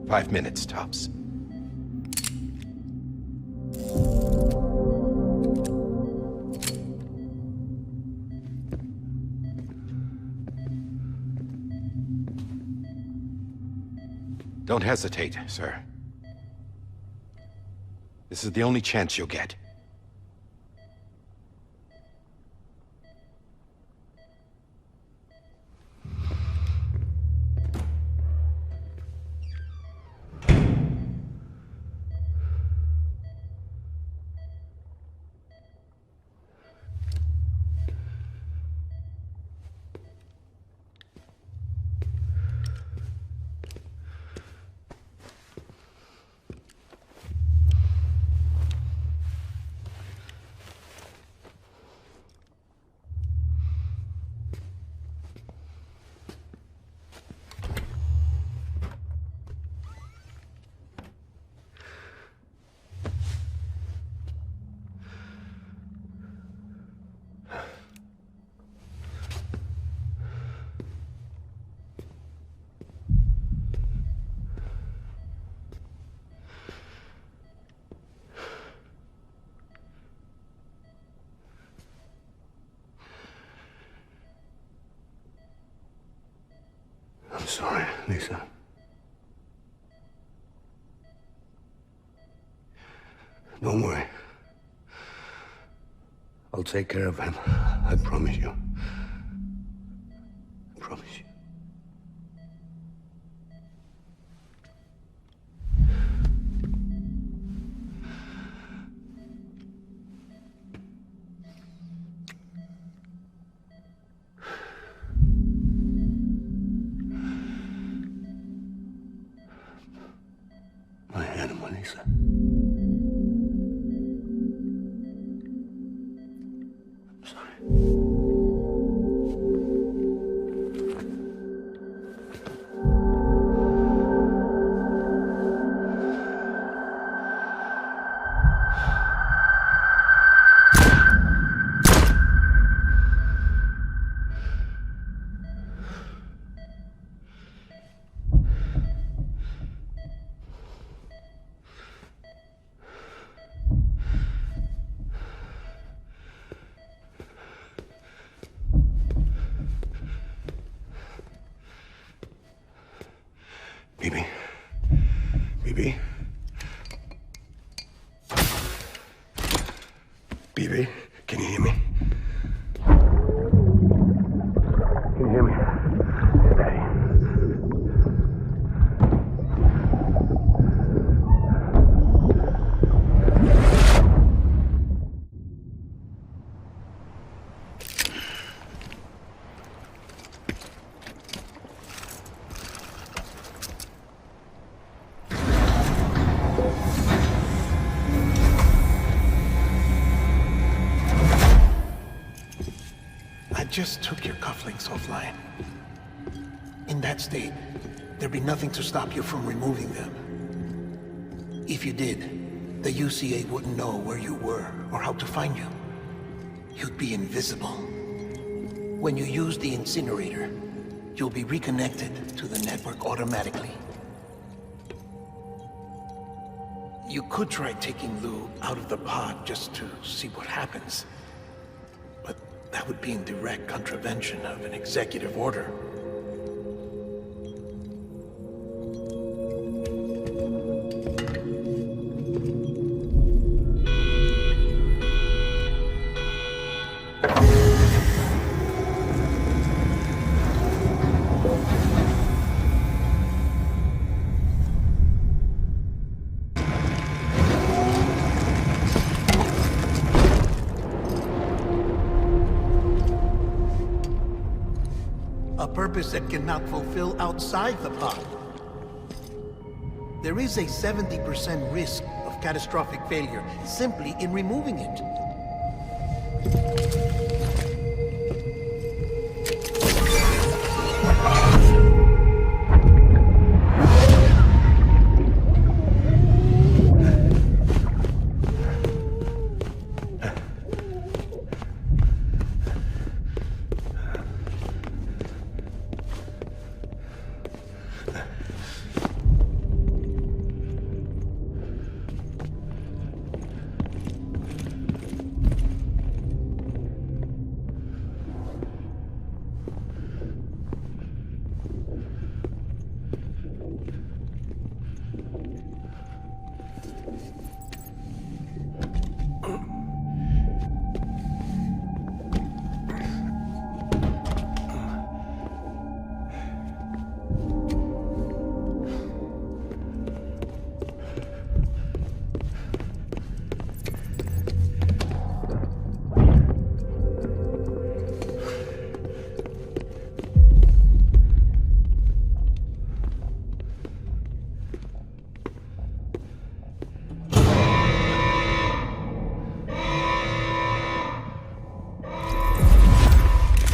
5 minutes, tops. Don't hesitate, sir. This is the only chance you'll get. Lisa. Don't worry. I'll take care of him. I promise you. I promise you. My animal, Lisa. I'm sorry. Bibi. Bibi. Bibi, can you hear me? Can you hear me? Steady. I just took your cufflinks offline. In that state, there'd be nothing to stop you from removing them. If you did, the UCA wouldn't know where you were or how to find you. You'd be invisible. When you use the incinerator, you'll be reconnected to the network automatically. You could try taking Lou out of the pod just to see what happens. But that would be in direct contravention of an executive order. A purpose that cannot fulfill outside the pod. There is a 70% risk of catastrophic failure simply in removing it.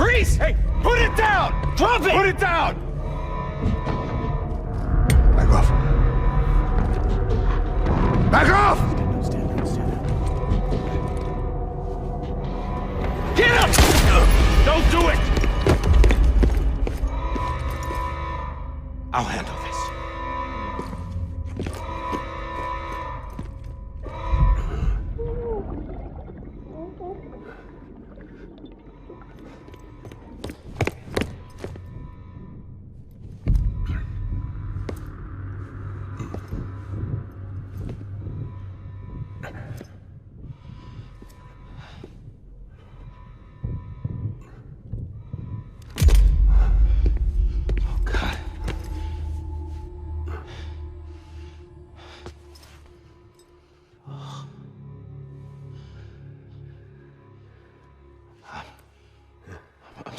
Freeze! Hey, put it down! Drop it! Put it down! Back off. Back off! Get him! Don't do it! I'll handle this.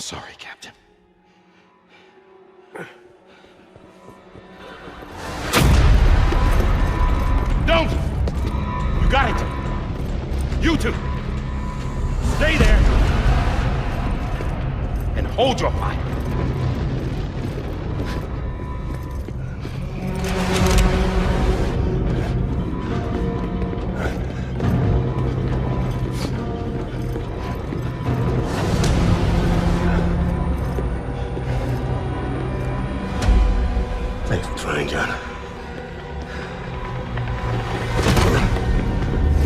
sorry, Captain. Don't! You got it! You two! Stay there! And hold your fire! Thanks for trying, John.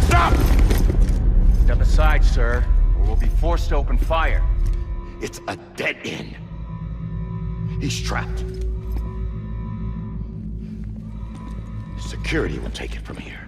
Stop! Step aside, sir, or we'll be forced to open fire. It's a dead end. He's trapped. Security will take it from here.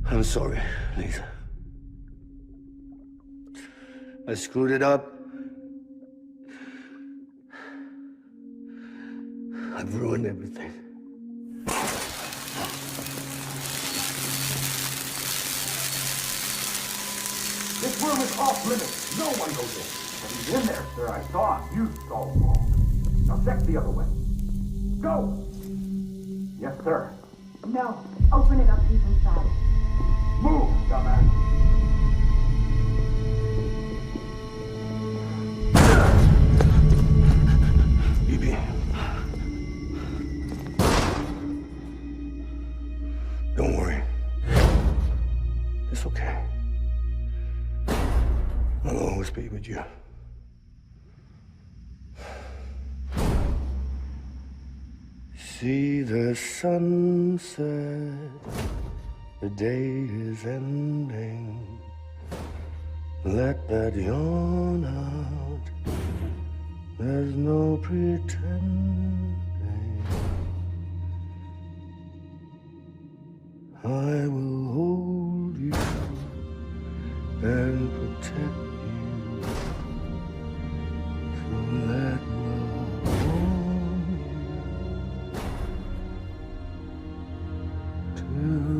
I'm sorry, Lisa. I screwed it up. I've ruined everything. This room is off limits. No one goes in. But he's in there, sir. I saw him. You saw him all. Now check the other way. Go! Yes, sir. No. Open it up deep inside. Move, dumbass. Bibi. Don't worry. It's okay. I'll always be with you. See the sunset. The day is ending. Let that yawn out. There's no pretending. I will hold you and protect you. So let love hold you till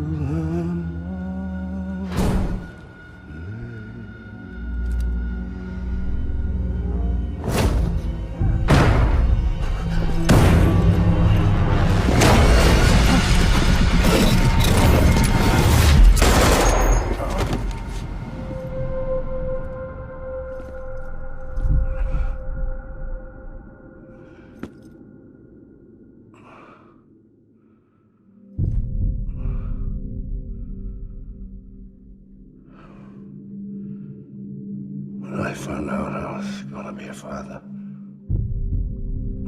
When I found out I was gonna be a father,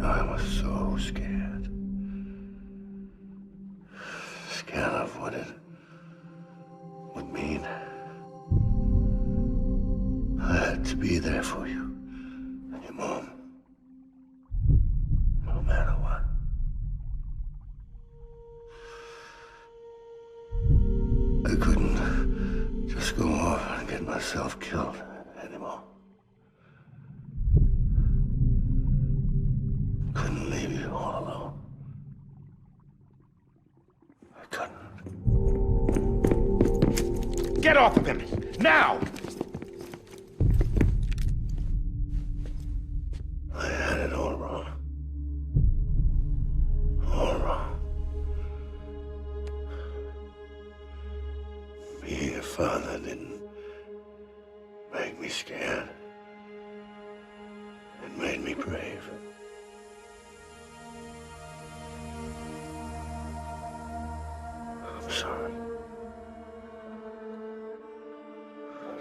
I was so scared. Scared of what it would mean. I had to be there for you and your mom. Get off of him! Now! I had it all wrong. All wrong. Being a father didn't make me scared. It made me brave. I'm sorry.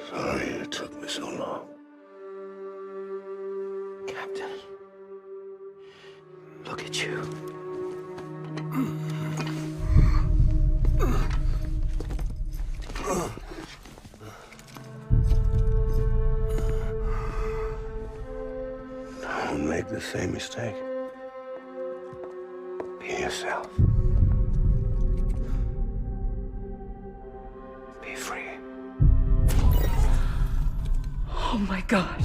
Sorry it took me so long. Captain, look at you. Don't make the same mistake. Be yourself. Be free. Oh my God.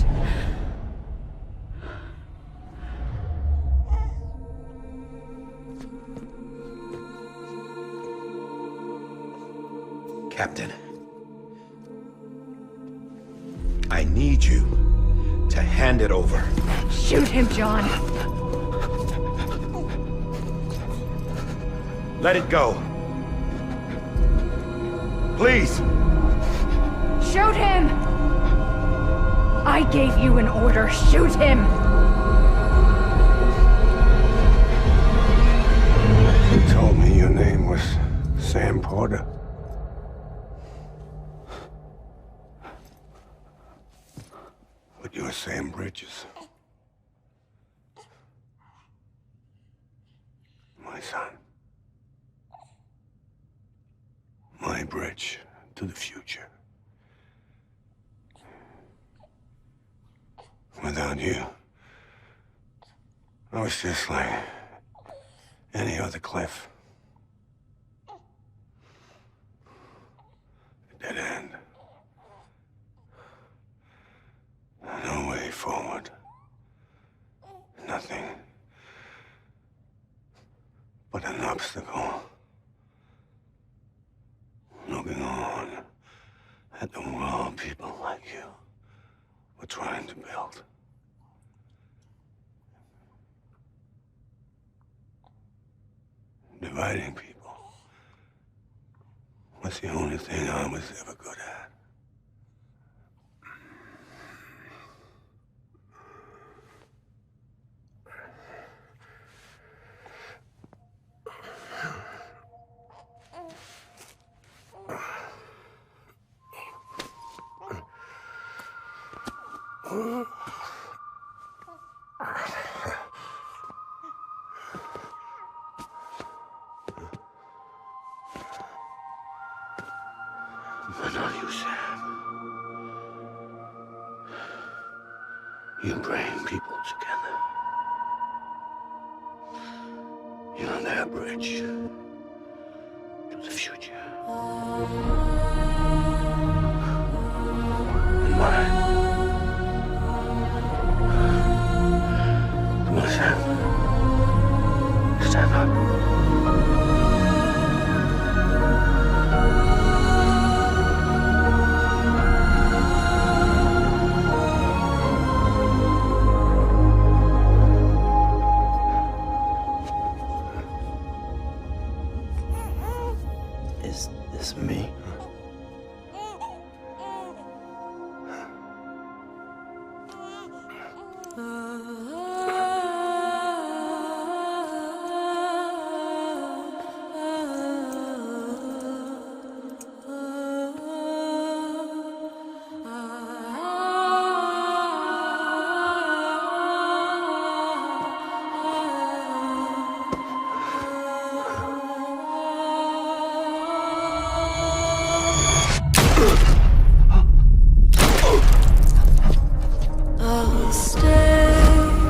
Captain, I need you to hand it over. Shoot him, John. Let it go. Please. Shoot him! I gave you an order. Shoot him! You told me your name was Sam Porter. But you're Sam Bridges. My son. My bridge to the future. Without you, I was just like any other Cliff. A dead end. No way forward. Nothing but an obstacle. Looking on at the world people like you were trying to build. Dividing people was the only thing I was ever good at. But not you, Sam. You bring people together. You're their bridge to the future. And mine. Come on, Sam. Stand up. Is this me? I'll stay.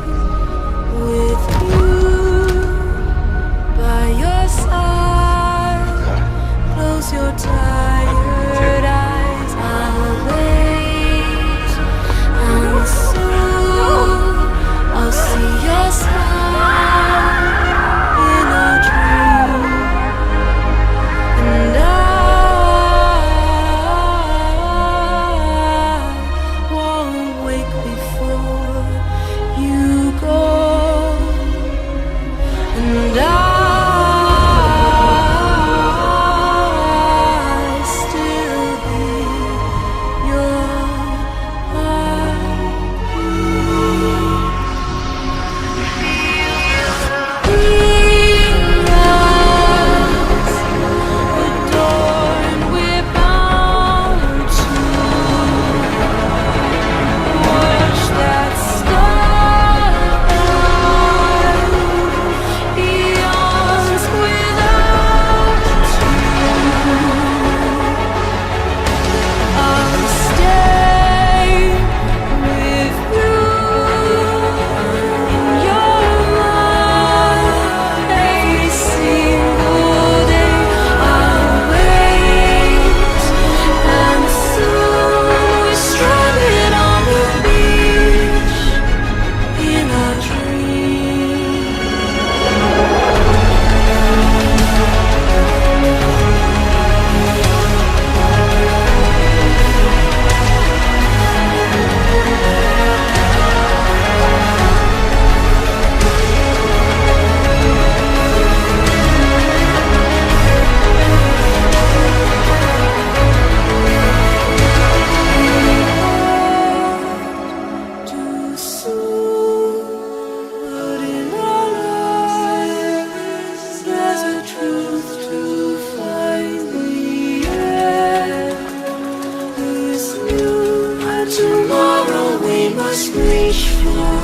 must reach for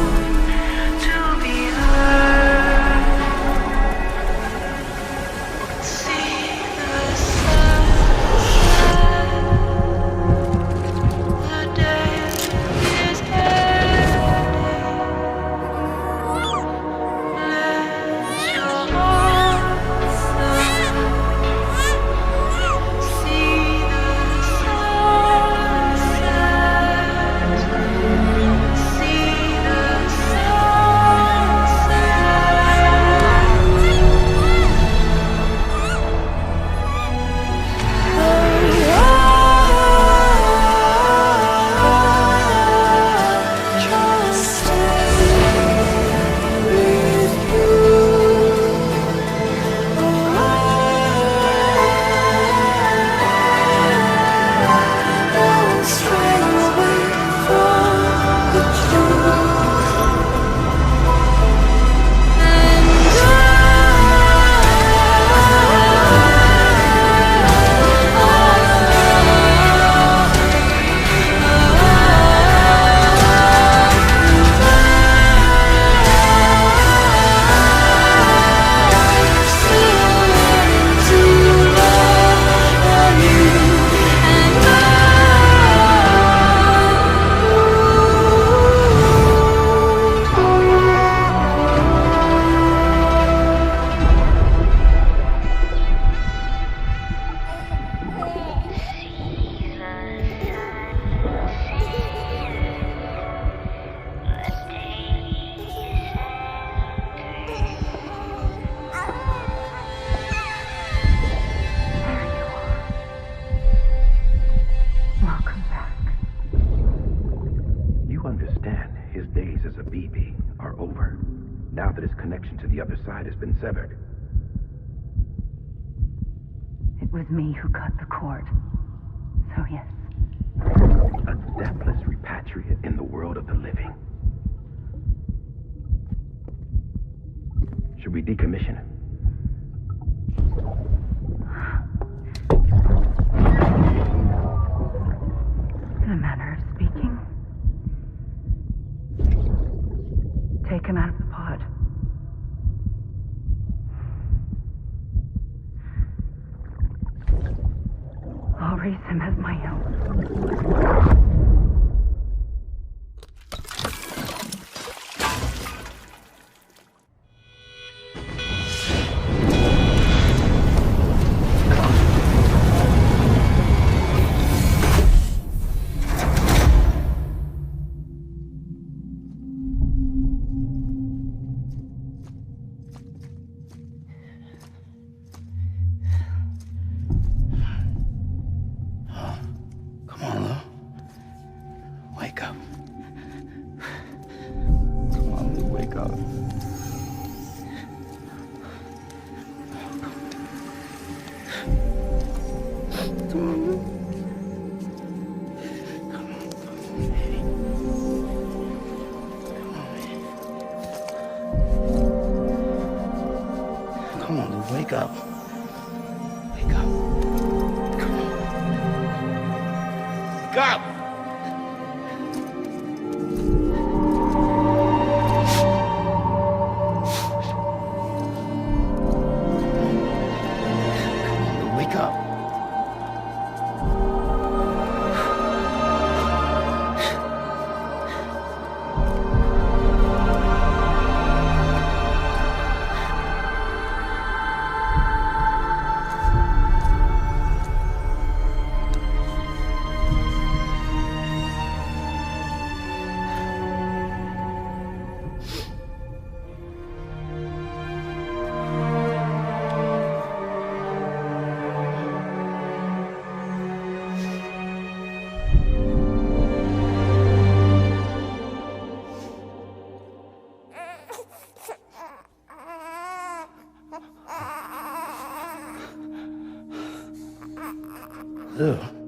to be heard. See the sunset. The day is ending. Let your heart see the sunset. See the Welcome back. You understand his days as a BB are over, now that his connection to the other side has been severed. It was me who cut the cord. So yes. A deathless repatriate in the world of the living. Should we decommission him? In a manner of speaking. Take him out of the pod. I'll raise him as my own. Come on, Lou. Wake up. Come on, Lou, wake up. Come on, Lou. Come on, baby. Come on, Lou, wake up. Wake up. Come on. Wake up! Wake up. Lou.